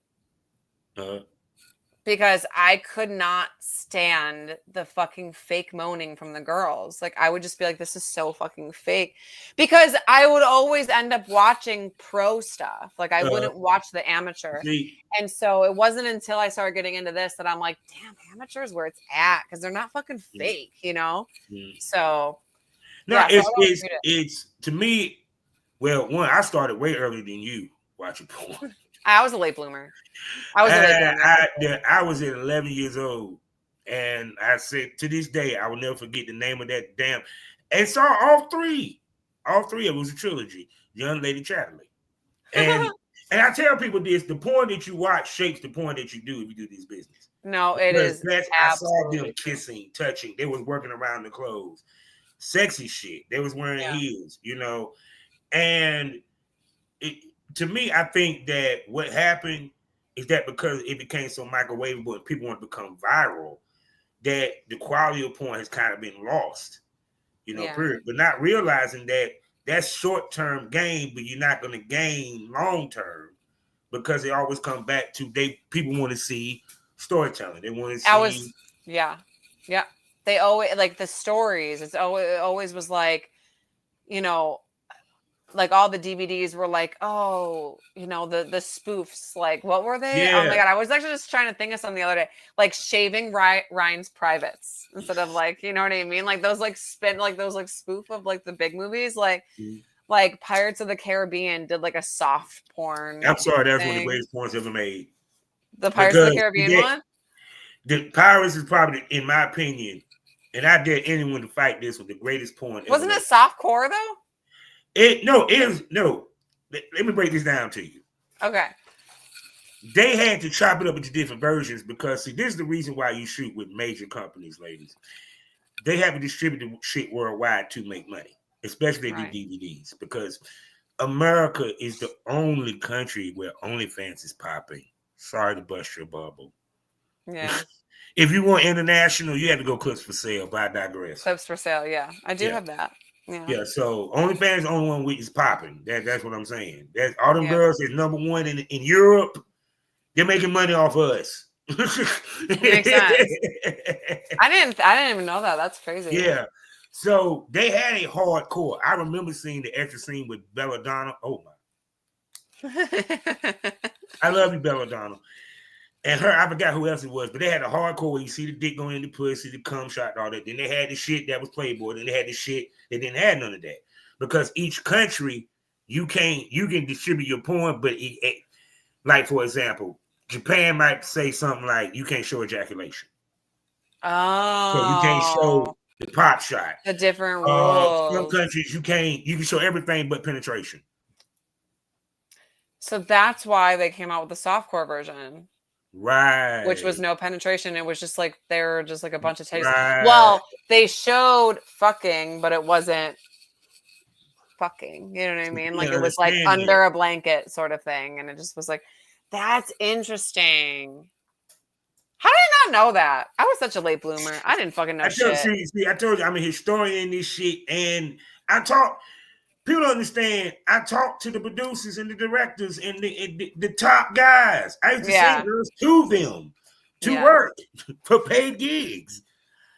because I could not stand the fucking fake moaning from the girls. Like, I would just be like, this is so fucking fake. Because I would always end up watching pro stuff. Like, I wouldn't watch the amateur. See, And so it wasn't until I started getting into this that I'm like, damn, amateur is where it's at. Because they're not fucking fake, you know? So, no, yeah, so it's to me. Well, one, I started way earlier than you watching porn. I was a late bloomer. I was at 11 years old, and I said to this day I will never forget the name of that damn. And saw all three. All three of it was a trilogy. Young Lady Chatterley, and I tell people this: the porn that you watch shapes the porn that you do if you do this business. No, it is. I saw them kissing, touching. They was working around the clothes, sexy shit. They was wearing heels, you know, and to me, I think that what happened is that because it became so microwavable and people want to become viral, that the quality of porn has kind of been lost, you know, period. But not realizing that that's short-term gain, but you're not going to gain long-term because they always come back to people want to see storytelling. They want to see. Yeah. They always like the stories. It always was like, you know, like all the DVDs were like, oh, you know, the spoofs. Like, what were they? Yeah. Oh my god, I was actually just trying to think of something the other day, like shaving Ryan's privates instead of like, you know what I mean? Like those like spoof of like the big movies, like Pirates of the Caribbean did like a soft porn. I'm sorry, that's one of the greatest porns ever made. The Pirates of the Caribbean one. The Pirates is probably, in my opinion, and I dare anyone to fight this, with the greatest porn. Wasn't it soft core though? Let me break this down to you. Okay. They had to chop it up into different versions because, see, this is the reason why you shoot with major companies, ladies. They have to distribute the shit worldwide to make money, especially if they do DVDs, because America is the only country where OnlyFans is popping. Sorry to bust your bubble. Yeah. If you want international, you have to go Clips for Sale, but I digress. Clips for Sale, yeah. I do have that. Yeah, so OnlyFans is the only one which is popping. That's what I'm saying. That's all them girls is number one in Europe. They're making money off us. Makes sense. I didn't even know that. That's crazy. Yeah. So they had a hardcore. I remember seeing the extra scene with Belladonna. Oh my. I love you, Belladonna. And her, I forgot who else it was, but they had a hardcore where you see the dick going in the pussy, the cum shot, and all that. Then they had the shit that was Playboy. Then they had the shit that didn't have none of that. Because each country, you can distribute your porn, but like, for example, Japan might say something like, you can't show ejaculation. Oh. So you can't show the pop shot. The different rules. Some countries, you can show everything but penetration. So that's why they came out with the softcore version. Right. Which was no penetration. It was just like, they were just like a bunch of titties. Right. Well, they showed fucking, but it wasn't fucking. You know what I mean? Like, it was like under a blanket sort of thing. And it just was like, that's interesting. How did I not know that? I was such a late bloomer. I didn't fucking know shit. See, I told you I'm a historian in this shit. And people don't understand. I talk to the producers and the directors and the top guys. I used to send girls to them to work for paid gigs.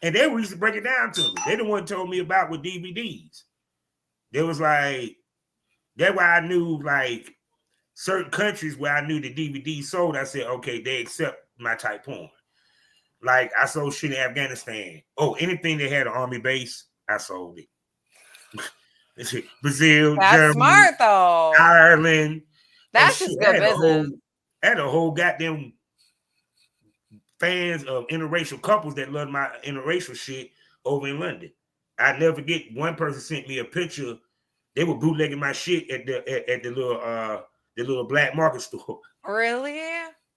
And they used to break it down to me. They the one told me about with DVDs. They was like, that's why I knew like certain countries where I knew the DVD sold. I said, okay, they accept my type porn. Like I sold shit in Afghanistan. Oh, anything that had an army base, I sold it. Brazil, that's Germany, smart though. Ireland. That's just good business. I had a whole goddamn fans of interracial couples that loved my interracial shit over in London. I never forget, one person sent me a picture. They were bootlegging my shit at the little black market store. Really?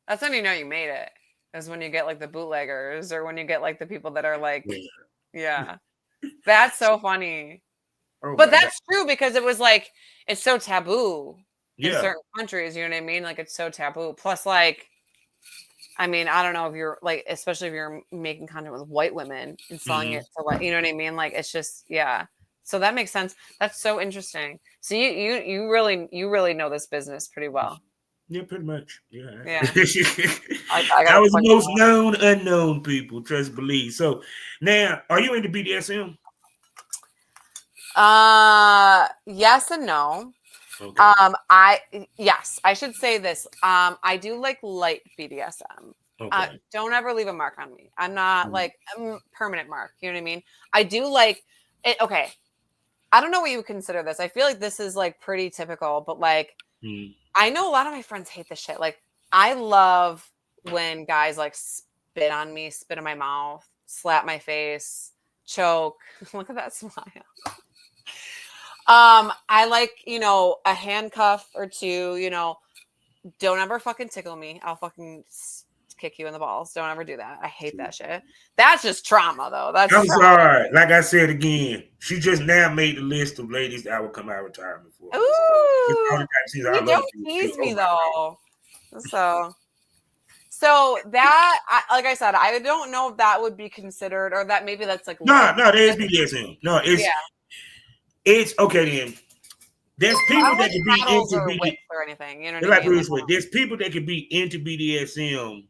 That's when you know you made it. Is when you get like the bootleggers, or when you get like the people that are like, yeah. That's so funny. Oh, but that's true, because it was like, it's so taboo in certain countries, you know what I mean? Like, it's so taboo. Plus, like, I mean, I don't know if you're like, especially if you're making content with white women and selling it to, like, you know what I mean? Like, it's just, yeah. So that makes sense. That's so interesting. So you really know this business pretty well. Yeah, pretty much. Yeah. Yeah. I I gotta was the point most that known unknown people, trust believe. So now, are you into BDSM? out. Yes and no. Okay. I should say this. I do like light BDSM. Okay. Don't ever leave a mark on me. I'm not Mm, like a permanent mark. You know what I mean? I do like it. Okay. I don't know what you would consider this. I feel like this is like pretty typical, but like mm. I know a lot of my friends hate this shit. Like I love when guys like spit on me, spit in my mouth, slap my face, choke. Look at that smile. I like, a handcuff or two, don't ever fucking tickle me. I'll fucking kick you in the balls. Don't ever do that. I hate that shit. That's just trauma though. That's I'm trauma. sorry. Like I said again, she just now made the list of ladies that will come out of retirement for me. So it's all the Ooh, time she's I you love don't you. tease Oh me my God. though. So that, like I said, I don't know if that would be considered, or that maybe that's like No, light. no, there's BDSM. No, Yeah, it's okay then. There's I people don't that like can be paddles into or BDSM. whips or anything. You know what I Like mean? Like, this way, there's people that can be into BDSM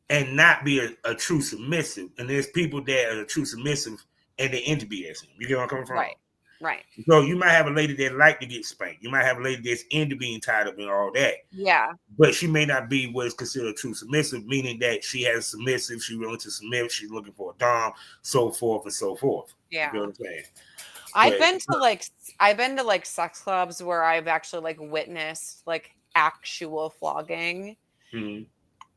and not be a true submissive, and there's people that are a true submissive and they're into BDSM. You get where I'm coming from? right, right. So you might have a lady that like to get spanked. You might have a lady that's into being tied up and all that. Yeah, But she may not be what's considered true submissive, meaning that she has submissive, she's willing to submit, she's looking for a dom, so forth and so forth. yeah. You know what I'm saying? I've But been to like sex clubs where I've actually like witnessed like actual flogging, mhm.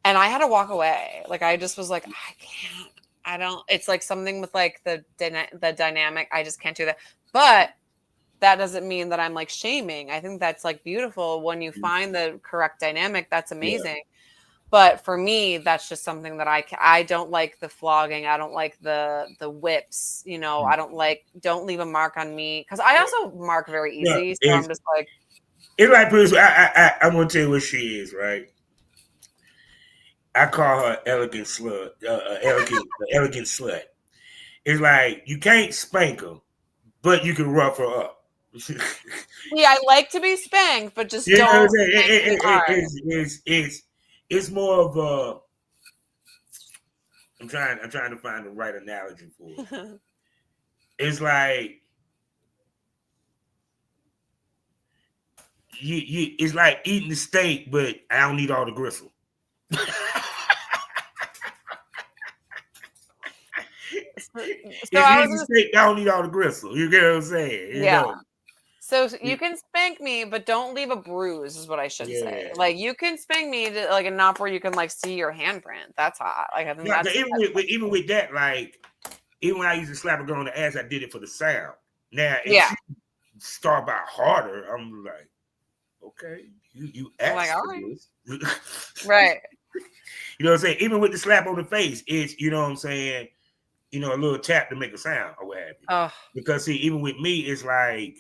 and I had to walk away. Like I just was like, I can't. I don't. It's like something with like the dynamic. I just can't do that. But that doesn't mean that I'm like shaming. I think that's like beautiful when you find the correct dynamic. That's Yeah. amazing. But for me, that's just something that I don't like the flogging. I don't like the whips. I don't leave a mark on me, because I also mark very No, easy. So I'm just like, it's like I'm gonna tell you what she is, right? I call her elegant slut, elegant slut. It's like you can't spank her, but you can rough her up. yeah, I like to be spanked, but just You know what I'm don't saying? spank me hard. It's more of a. I'm trying to find the right analogy for it. It's like it's like eating the steak, but I don't need all the gristle. So It's I eating was the gonna, steak, I don't need all the gristle. You get what I'm saying? You yeah. know? So you can spank me, but don't leave a bruise, is what I should say. Yeah. Like you can spank me to, like, enough where you can like see your handprint. That's hot. Like I think Yeah, 'cause that's even with that, like even when I used to slap a girl on the ass, I did it for the sound. Now, if yeah. she start by harder, I'm like, okay, you I'm like, asked all for right, this. right. You know what I'm saying? Even with the slap on the face, it's you know what I'm saying, a little tap to make a sound or what have you. Oh, Because see, even with me, it's like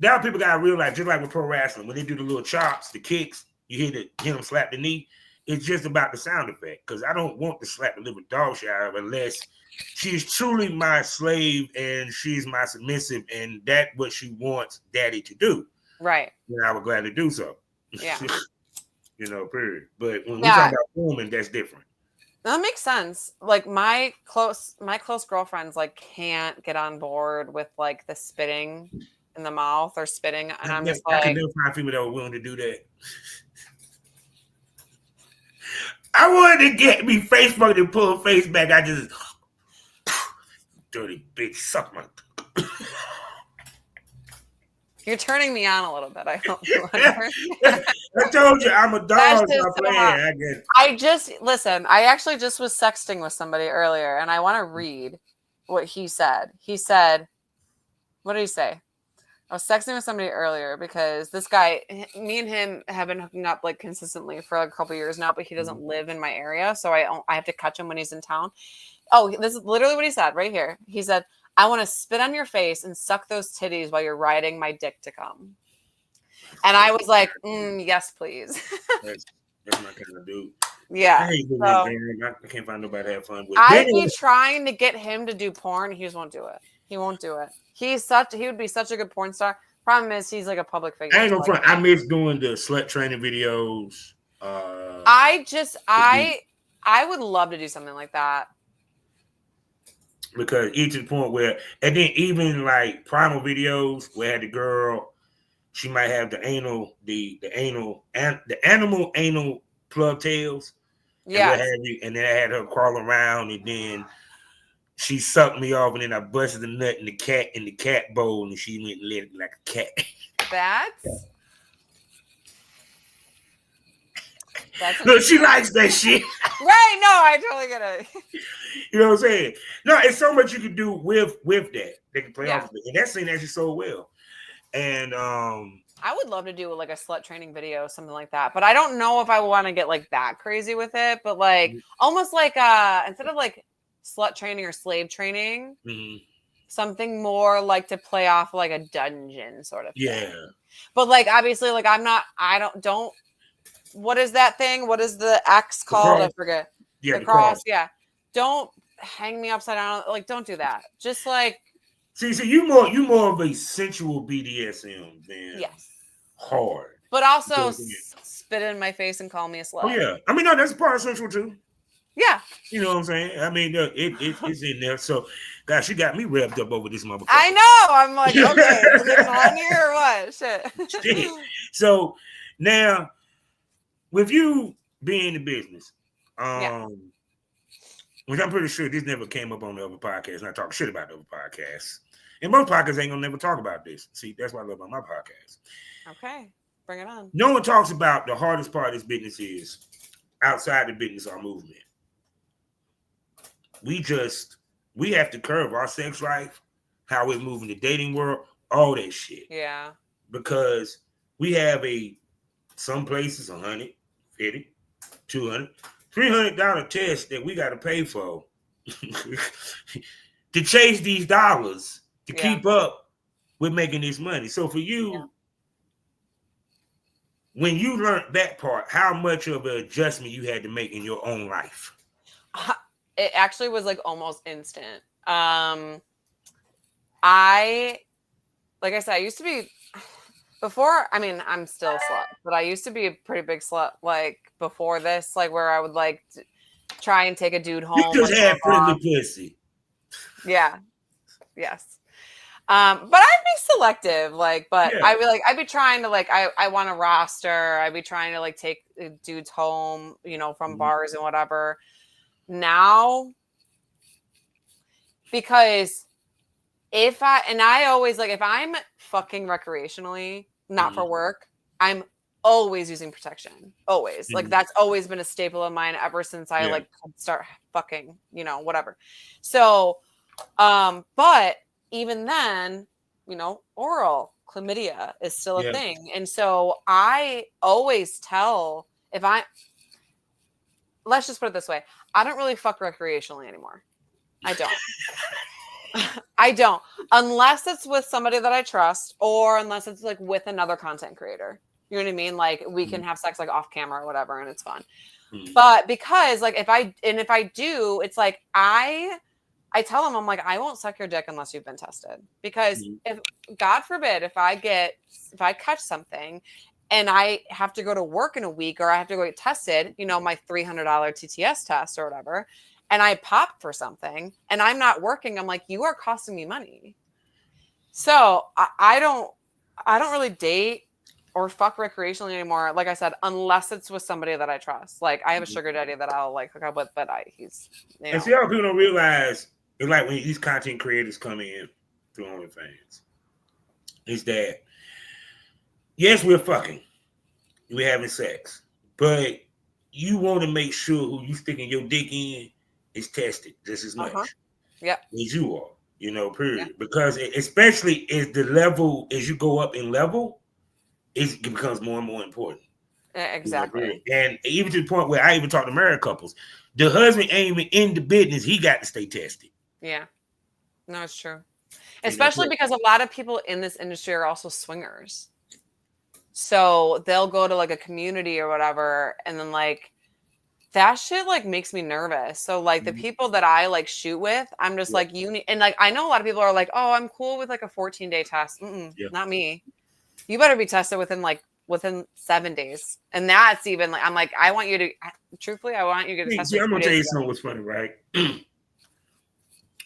now people gotta realize, just like with pro wrestling, when they do the little chops, the kicks, you hear them slap the knee. It's just about the sound effect. Because I don't want to slap the living dog shit out of her unless she's truly my slave and she's my submissive, and that's what she wants daddy to do. right. Then I would gladly do so. Yeah. Period. But when we talk Yeah. about women, that's different. That makes sense. Like my close girlfriends like can't get on board with like the spitting in the mouth or spitting, and I'm just I could like, never find people that were willing to do that. I wanted to get me Facebook and pull a face back. I just dirty bitch, suck my. you're turning me on a little bit. I hope you understand. I told you I'm a dog. That's So just I'm so playing. hot. I get. I just listen. I actually just was sexting with somebody earlier, and I want to read what he said. He said, "What did he say?" I was sexting with somebody earlier because this guy, me and him have been hooking up like consistently for like a couple years now, but he doesn't live in my area, so I have to catch him when he's in town. Oh, this is literally what he said right here. He said, "I want to spit on your face and suck those titties while you're riding my dick to come." And I was like, "Yes, please." That's my kind of dude. Yeah. I hate doing So that. I can't find nobody to have fun with. I'd be trying to get him to do porn. He just won't do it. He won't do it. He would be such a good porn star. Problem is, he's like a public figure. I ain't so, gonna front. I miss doing the slut training videos. I would love to do something like that. Because each to the point where, and then even like primal videos where I had the girl, she might have the anal and the animal anal plug tails, and what Yeah. have you, and then I had her crawl around, and then she sucked me off, and then I busted the nut in the cat bowl, and she went and lit it like a cat. That's Look, she likes that shit. Right? No, I totally get it. You know what I'm saying? No, it's so much you can do with that. They can play off of it, and that scene actually so well. And I would love to do like a slut training video, something like that. But I don't know if I want to get like that crazy with it. But like almost like instead of like slut training or slave training, something more like to play off like a dungeon sort of thing. Yeah. But like obviously, like don't. What is that thing? What is the X called? I forget. Yeah, the cross. Yeah. Don't hang me upside down. Like, don't do that. Just like. See, you more of a sensual BDSM than hard. But also spit in my face and call me a slut. Oh yeah, I mean no, that's part of sensual too. Yeah. You know what I'm saying? I mean, it's in there. So, gosh, you got me revved up over this motherfucker. I know. I'm like, okay, is it on here or what? Shit. So now, with you being in the business, which I'm pretty sure this never came up on the other podcast, and I talk shit about the other podcasts. And most podcasts ain't gonna never talk about this. See, that's what I love about my podcast. Okay, bring it on. No one talks about the hardest part of this business is outside the business, our movement. We have to curb our sex life, how we're moving the dating world, all that shit. Yeah. Because we have some places $100, $50, $200, $300 test that we got to pay for to chase these dollars to keep up with making this money. So for you, when you learned that part, how much of an adjustment you had to make in your own life? It actually was like almost instant. Like I said, I used to be before. I mean, I'm still a slut, but I used to be a pretty big slut. Like before this, like where I would like try and take a dude home. You just had friendly pussy. Yeah. Yes. But I'd be selective, like, but I'd be trying to like, I want a roster. I'd be trying to like take dudes home, you know, from bars and whatever. Now, because if I'm fucking recreationally, not for work, I'm always using protection. Always. Like that's always been a staple of mine ever since I like start fucking, you know, whatever. So, but even then, you know, oral chlamydia is still a thing. And so I always tell let's just put it this way. I don't really fuck recreationally anymore. I don't. I don't. Unless it's with somebody that I trust or unless it's like with another content creator. You know what I mean? Like we can have sex like off camera or whatever and it's fun. But because like if I do, it's like I tell them, I'm like, I won't suck your dick unless you've been tested. Because if God forbid, if I catch something and I have to go to work in a week or I have to go get tested, you know, my $300 TTS test or whatever, and I pop for something and I'm not working, I'm like, you are costing me money. So I don't really date or fuck recreationally anymore. Like I said, unless it's with somebody that I trust. Like I have a sugar daddy that I'll like hook up with, but he's, you know. And see how people don't realize it's like when these content creators come in through OnlyFans, is that yes, we're fucking, we're having sex, but you want to make sure who you sticking your dick in is tested just as much as you are, you know, period. Because especially as the level, as you go up in level, it becomes more and more important. Exactly. You know, and even to the point where I even talk to married couples, the husband ain't even in the business, he got to stay tested. Yeah. No, it's true. Especially because a lot of people in this industry are also swingers. So they'll go to like a community or whatever and then like that shit like makes me nervous. So like the people that I like shoot with, I'm just like you need, and like I know a lot of people are like, oh, I'm cool with like a 14-day test. Not me. You better be tested within 7 days, and that's even like I'm like I want you to truthfully I want you to get tested. I'm gonna tell you something. What's funny, right?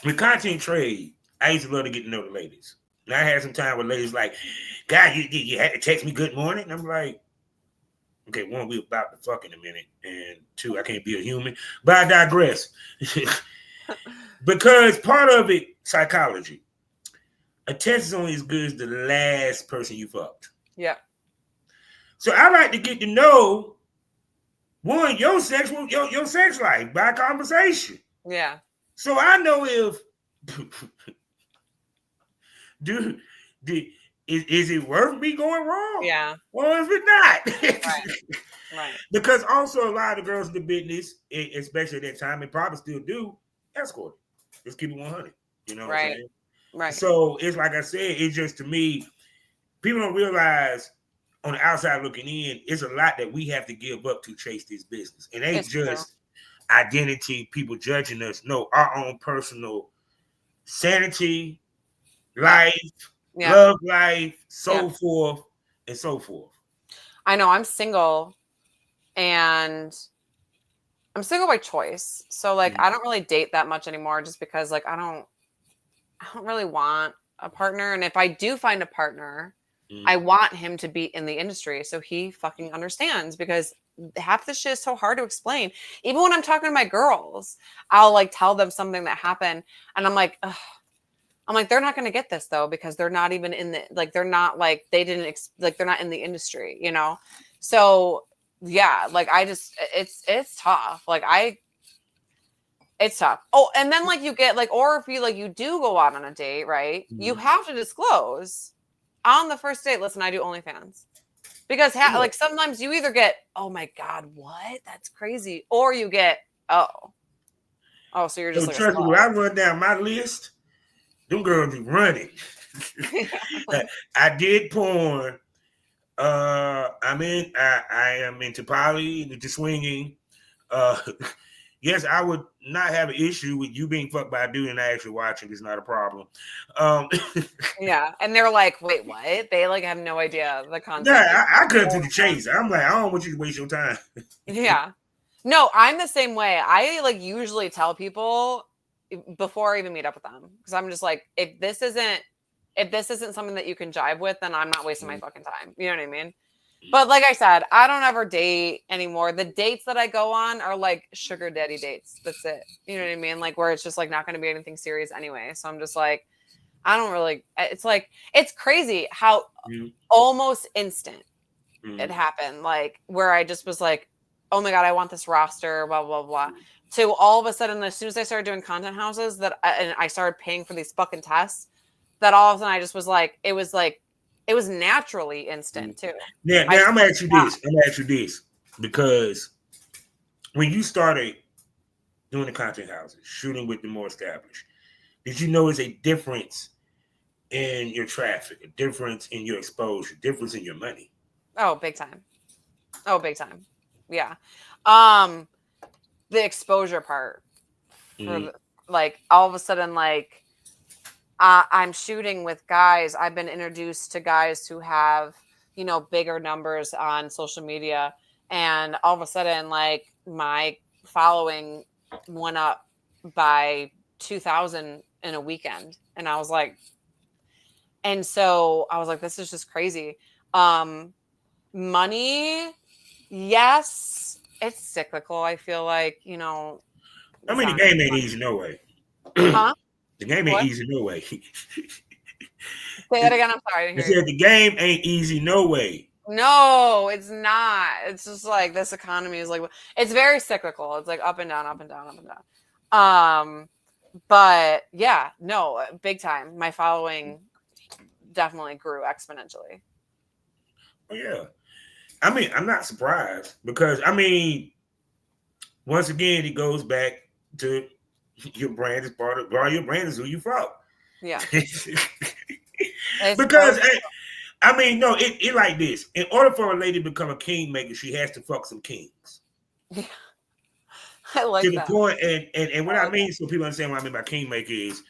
With content trade, I used to love to get to know the ladies. And I had some time with ladies like, God, you had to text me good morning. And I'm like, okay, one, we about to fuck in a minute, and two, I can't be a human. But I digress. Because part of it, psychology. A text is only as good as the last person you fucked. Yeah. So I like to get to know one, your sex life by conversation. Yeah. So I know if is it worth me going wrong? Yeah. Or is it not? Right. Because also a lot of the girls in the business, especially at that time, and probably still do, escort. Let's keep it 100. You know what I'm saying? Right. So it's like I said, it's just to me, people don't realize on the outside looking in, it's a lot that we have to give up to chase this business. It ain't just identity, people judging us. No, our own personal sanity, life, love life, so forth and so forth. I know I'm single, and I'm single by choice. So like I don't really date that much anymore just because like I don't really want a partner. And if I do find a partner, I want him to be in the industry so he fucking understands, because half the shit is so hard to explain. Even when I'm talking to my girls, I'll like tell them something that happened and I'm like, ugh. I'm like, they're not going to get this though, because they're not even in the, like, they're not like, they didn't, like, they're not in the industry, you know? So yeah, like I just, it's tough. Like it's tough. Oh, and then like you get like, or if you like, you do go out on a date, right? You have to disclose on the first date, listen, I do OnlyFans. Because like sometimes you either get, oh my God, what? That's crazy. Or you get, oh, so you're just like, trust me, when I run down my list, them girls be running. I did porn. I am into poly, into swinging. Yes, I would not have an issue with you being fucked by a dude and actually watching. It's not a problem. Yeah, and they're like, wait, what? They like have no idea the concept. Yeah, I cut to the chase. I'm like, I don't want you to waste your time. Yeah. No, I'm the same way. I like usually tell people before I even meet up with them, because I'm just like, if this isn't something that you can jive with, then I'm not wasting my fucking time. You know what I mean? But like I said, I don't ever date anymore. The dates that I go on are like sugar daddy dates. That's it. You know what I mean? Like where it's just like not going to be anything serious anyway. So I'm just like, I don't really, it's like, it's crazy how almost instant it happened. Like where I just was like, oh my God, I want this roster, blah, blah, blah. To all of a sudden, as soon as I started doing content houses and I started paying for these fucking tests, that all of a sudden I just was like, it was naturally instant too. Yeah, now I'm gonna ask you this, because when you started doing the content houses, shooting with the more established, did you notice a difference in your traffic, a difference in your exposure, difference in your money? Oh, big time. Yeah. The exposure part for like all of a sudden, like I'm shooting with guys. I've been introduced to guys who have, you know, bigger numbers on social media. And all of a sudden, like my following went up by 2,000 in a weekend. And I was like, this is just crazy. Money, yes, it's cyclical. I feel like, you know. I mean, the game ain't easy no way. Huh? The game ain't easy no way. Say that again. I'm sorry. I said the game ain't easy no way. No, it's not. It's just like this economy is like, it's very cyclical. It's like up and down, up and down, up and down. But yeah, no, big time. My following definitely grew exponentially. Oh, yeah. I mean, I'm not surprised because, I mean, once again, it goes back to your brand is part of your brand is who you follow. Yeah. Because, I mean, no, it like this. In order for a lady to become a kingmaker, she has to fuck some kings. Yeah. I like to the that. point, and what I mean, so people understand what I mean by kingmaker is,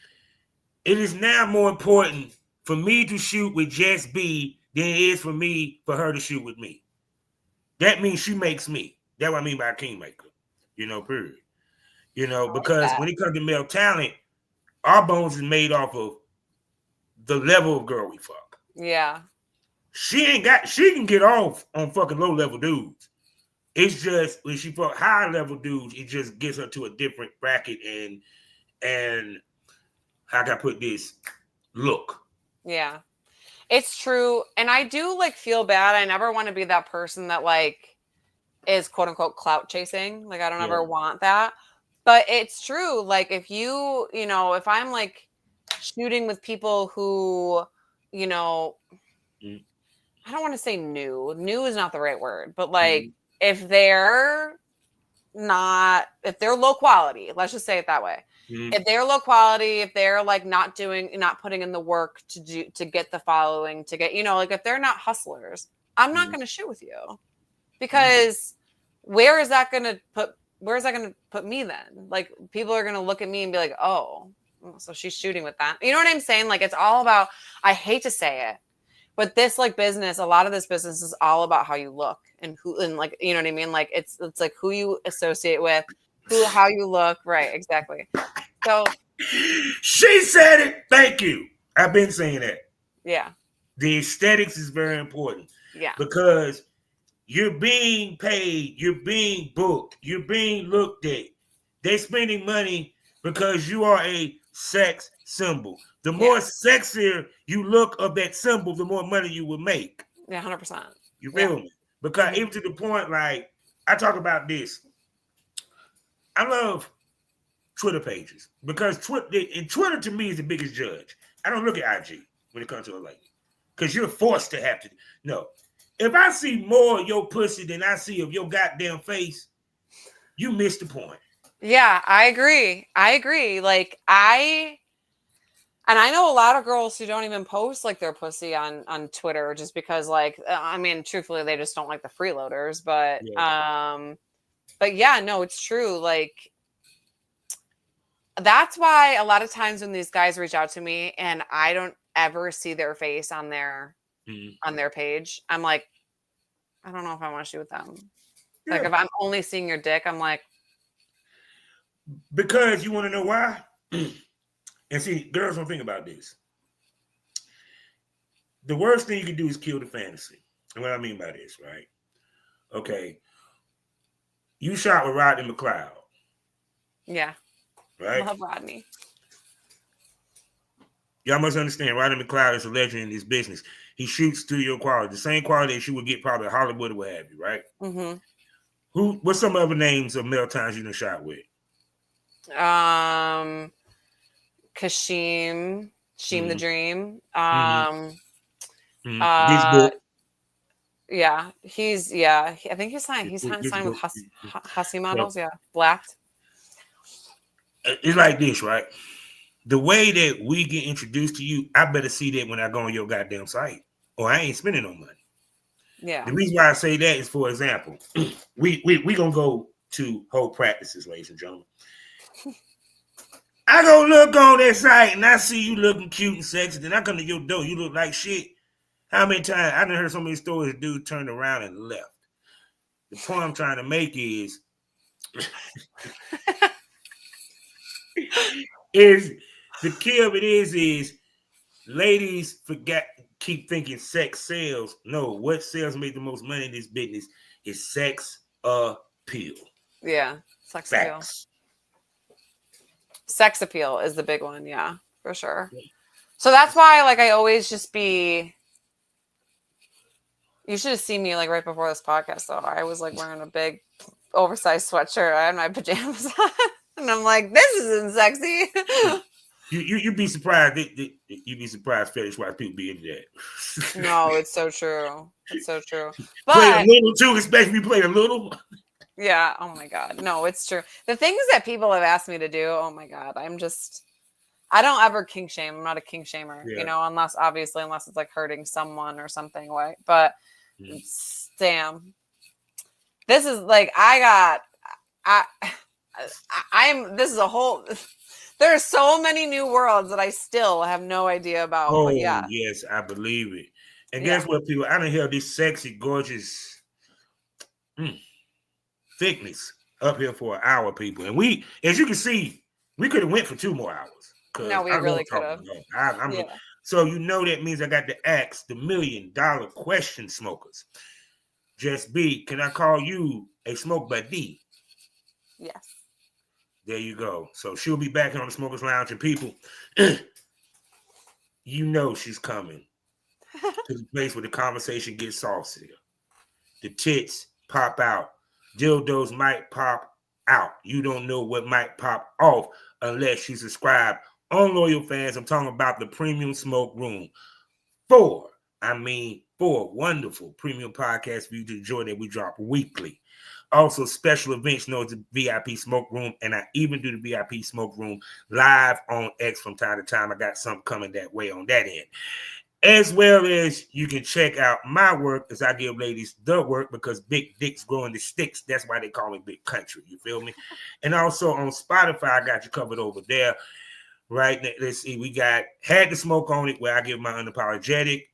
it is now more important for me to shoot with Jess B than it is for her to shoot with me. That means she makes me. That's what I mean by kingmaker. Period. Because when it comes to male talent, our bones is made off of the level of girl we fuck. Yeah. She can get off on fucking low level dudes. It's just when she fuck high level dudes, it just gets her to a different bracket and how can I put this? Look. Yeah. It's true. And I do like feel bad. I never want to be that person that like is quote unquote clout chasing. Like I don't ever want that. But it's true. Like if if I'm like shooting with people who, I don't want to say new. New is not the right word, but like if they're low quality, let's just say it that way. If they're low quality, if they're like not putting in the work to get the following, to get, like if they're not hustlers, I'm not going to shoot with you, because where is that going to put me then? Like people are going to look at me and be like, oh, so she's shooting with that. You know what I'm saying? Like it's all about, I hate to say it, but this like business, a lot of this business is all about how you look and like, you know what I mean? Like it's like who you associate with, how you look. Right. Exactly. So she said it. Thank you. I've been saying that. Yeah. The aesthetics is very important. Yeah. Because you're being paid, you're being booked, you're being looked at. They're spending money because you are a sex symbol. The more sexier you look of that symbol, the more money you will make. Yeah, 100%. You feel me? Because even to the point, like, I talk about this. I love Twitter pages because Twitter to me is the biggest judge. I don't look at IG when it comes to a lady because you're forced to have to. No. If I see more of your pussy than I see of your goddamn face, you missed the point. Yeah, I agree. Like and I know a lot of girls who don't even post like their pussy on Twitter just because like, I mean, truthfully, they just don't like the freeloaders, but yeah, no, it's true. Like that's why a lot of times when these guys reach out to me and I don't ever see their face on their page, I'm like, I don't know if I want to shoot with them. Yeah. Like if I'm only seeing your dick, I'm like, because you want to know why? And see, girls don't think about this. The worst thing you can do is kill the fantasy. And what I mean by this, right? Okay. You shot with Rodney Cloud. Yeah. Right? I love Rodney. Y'all must understand, Rodney Cloud is a legend in this business. He shoots studio quality, the same quality that you would get probably at Hollywood or what have you, right? Mm-hmm. What's some other names of male times you done shot with? Kashim the Dream. Yeah, I think he's signed with Hussy Models. Yeah, Blacked. It's like this, right? The way that we get introduced to you, I better see that when I go on your goddamn site, or I ain't spending no money. Yeah. The reason why I say that is, for example, we gonna go to whole practices, ladies and gentlemen. I go look on that site and I see you looking cute and sexy. Then I come to your door, you look like shit. How many times I done heard so many stories? Dude turned around and left. The point I'm trying to make is, the key of it is ladies keep thinking sex sells. No, what sells make the most money in this business is sex appeal. Yeah, sex appeal. Sex appeal is the big one, yeah, for sure. So that's why, like, I always just be. You should have seen me like right before this podcast, though. I was like wearing a big, oversized sweatshirt. I had my pajamas on, and I'm like, "This isn't sexy." You'd be surprised. You'd be surprised fetish-wise people be into that. No, it's so true. It's so true. But play a little too, especially if you play a little. Yeah. Oh my God. No, it's true. The things that people have asked me to do. Oh my God. I don't ever kink shame. I'm not a kink shamer, unless it's like hurting someone or something. Right? But damn, this is like, This is a whole. There are so many new worlds that I still have no idea about. Oh, but yeah, yes, I believe it. And yeah. guess what, people? I done heard this sexy, gorgeous thickness up here for an hour, people. And we, as you can see, we could have went for 2 more hours because No, we I love really could talking have. about it. Yeah. So you know that means I got to ask the $1 million question, smokers. Jess B, can I call you a smoke buddy? Yes. There you go. So she'll be back on the Smokers Lounge, and people, you know she's coming to the place where the conversation gets saucier. The tits pop out. Dildos might pop out. You don't know what might pop off unless you subscribe. On Loyal Fans, I'm talking about the Premium Smoke Room. 4 wonderful premium podcasts for you to enjoy that we drop weekly. Also, special events known as the VIP Smoke Room, and I even do the VIP Smoke Room live on X from time to time. I got something coming that way on that end. As well as you can check out my work as I give ladies the work because big dicks growing the sticks. That's why they call me Big Country. You feel me? And also on Spotify, I got you covered over there. Right. Let's see. We got Had to Smoke on it, where I give my unapologetic,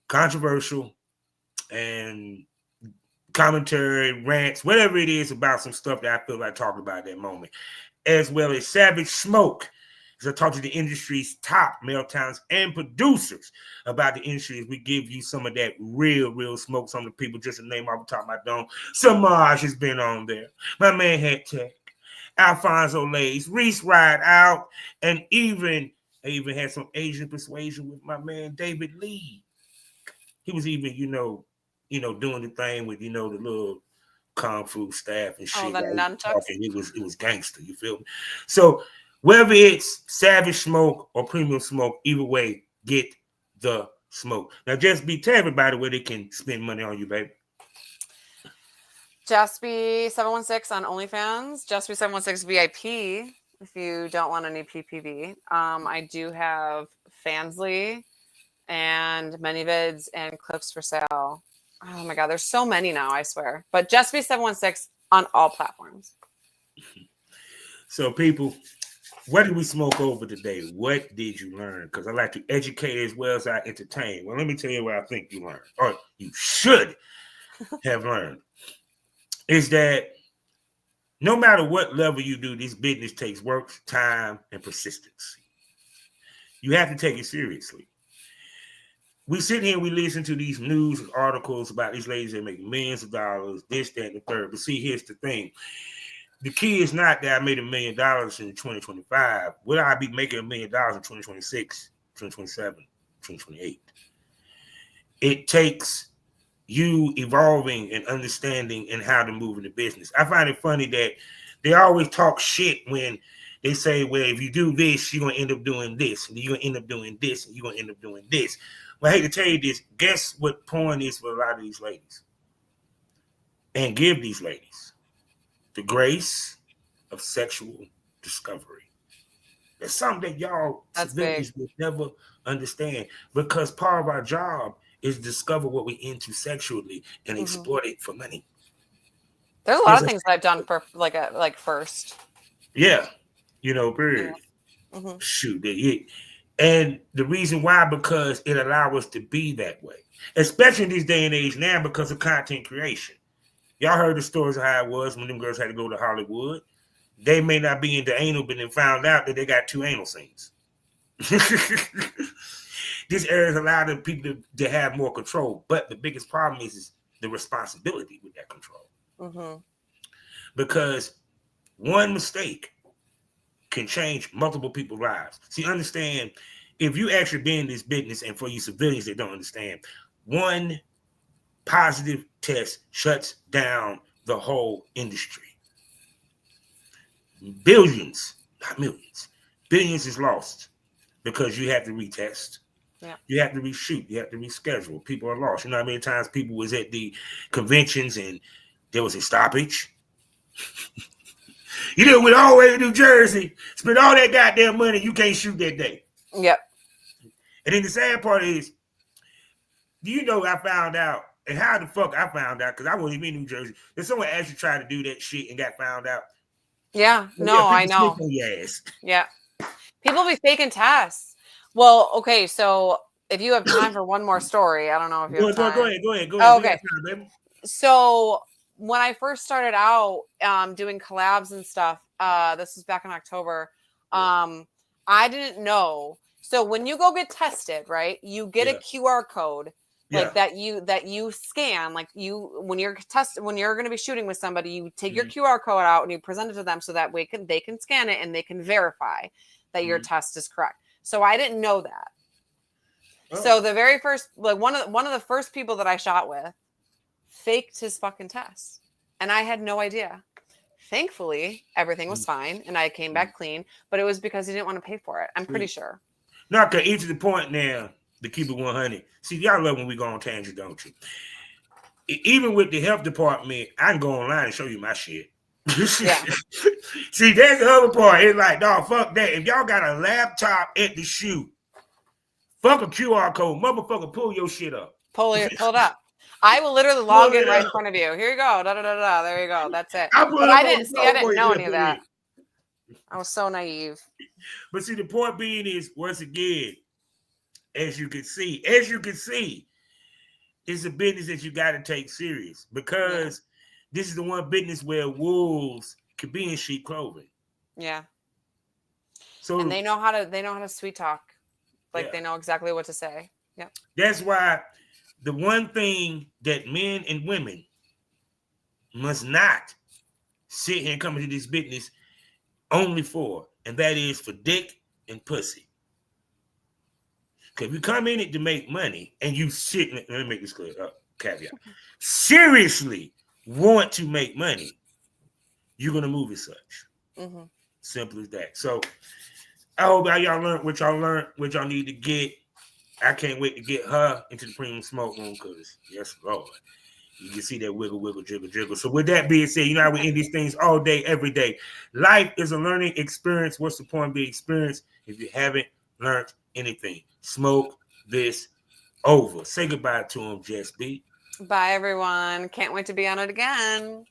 controversial, and commentary, rants, whatever it is about some stuff that I feel like talking about at that moment. As well as Savage Smoke, as I talk to the industry's top male talents and producers about the industry, as we give you some of that real smoke. Some of the people, just to name off the top of my dome. Samaj has been on there. My man had Tech, Alfonso Lays, Reese Ride Out, and I even had some Asian persuasion with my man David Lee. He was even, doing the thing with, the little kung fu staff and shit. Oh, the nunchucks. It was gangster. You feel me? So whether it's Savage Smoke or Premium Smoke, either way, get the smoke. Now, just tell everybody where they can spend money on you, baby. Jess B716 on OnlyFans. Jess B716 VIP if you don't want any PPV. I do have Fansly and ManyVids and clips for sale. Oh my god, there's so many now, I swear. But Jess B716 on all platforms. So, people, what did we smoke over today? What did you learn? Because I like to educate as well as I entertain. Well, let me tell you what I think you learned, or you should have learned, is that no matter what level you do, this business takes work, time, and persistence. You have to take it seriously. We sit here and we listen to these news articles about these ladies that make millions of dollars, this, that, and the third. But see, here's the thing. The key is not that I made $1 million in 2025. Will I be making $1 million in 2026, 2027, 2028? It takes you evolving and understanding and how to move in the business. I find it funny that they always talk shit when they say, well, if you do this, you're going to end up doing this, and you're going to end up doing this, and you're going to end up doing this. Well, I hate to tell you this. Guess what porn is for a lot of these ladies? And give these ladies the grace of sexual discovery. That's something that y'all civilians will never understand, because part of our job is discover what we into sexually and exploit it for money. There's a lot of things that I've done for like first. Yeah, period. Yeah. Shoot, and the reason why, because it allows us to be that way, especially in this day and age now because of content creation. Y'all heard the stories of how it was when them girls had to go to Hollywood. They may not be into anal, but then found out that they got 2 anal scenes. This area has allowed the people to have more control. But the biggest problem is the responsibility with that control. Mm-hmm. Because one mistake can change multiple people's lives. See, understand, if you actually be in this business, and for you civilians that don't understand, one positive test shuts down the whole industry. Billions, not millions, billions is lost because you have to retest. Yeah. You have to reshoot. You have to reschedule. People are lost. You know how many times people was at the conventions and there was a stoppage? You went all the way to New Jersey, spent all that goddamn money, you can't shoot that day. Yep. And then the sad part is, do you know I found out, and how the fuck I found out, because I wasn't even in New Jersey, that someone actually tried to do that shit and got found out. Yeah, So, no, I people sleep know. on your ass. Yeah. People be faking tests. Well, okay, so if you have time for one more story, I don't know if you have Go time. ahead. Oh, We got okay. time, baby. So when I first started out doing collabs and stuff, this was back in October. I didn't know. So when you go get tested, right, you get a QR code like that you scan, like you when you're going to be shooting with somebody, you take your QR code out and you present it to them so that way they can scan it and they can verify that your test is correct. So I didn't know that. So the very first, like one of the first people that I shot with faked his fucking test, and I had no idea. Thankfully, everything was fine, and I came back clean. But it was because he didn't want to pay for it. I'm pretty sure. Now, okay, each to the point now to keep it 100. See, y'all love when we go on tangent, don't you? Even with the health department, I can go online and show you my shit. Yeah. See, that's the other part. It's like, dog, fuck that. If y'all got a laptop at the shoot, fuck a QR code. Motherfucker, pull your shit up. Pull it up. I will literally log in right in front of you. Here you go. Da, da, da, da. There you go. That's it. But I didn't know any of that. I was so naive. But see, the point being is, once again, as you can see, it's a business that you got to take serious, because this is the one business where wolves could be in sheep clothing. Yeah. So and they know how to sweet talk. Like they know exactly what to say. Yeah. That's why the one thing that men and women must not sit here and come into this business only for, and that is for dick and pussy. Because we come in it to make money, and you sit. Let me make this clear. Caveat. Seriously want to make money, you're gonna move as such. Simple as that. So I hope y'all learned what y'all need to get. I can't wait to get her into the premium smoke room, because yes, Lord. You can see that wiggle, wiggle, jiggle, jiggle. So with that being said, you know how we end these things all day, every day. Life is a learning experience. What's the point of the experience if you haven't learned anything? Smoke this over. Say goodbye to him, Jess B. Bye, everyone. Can't wait to be on it again.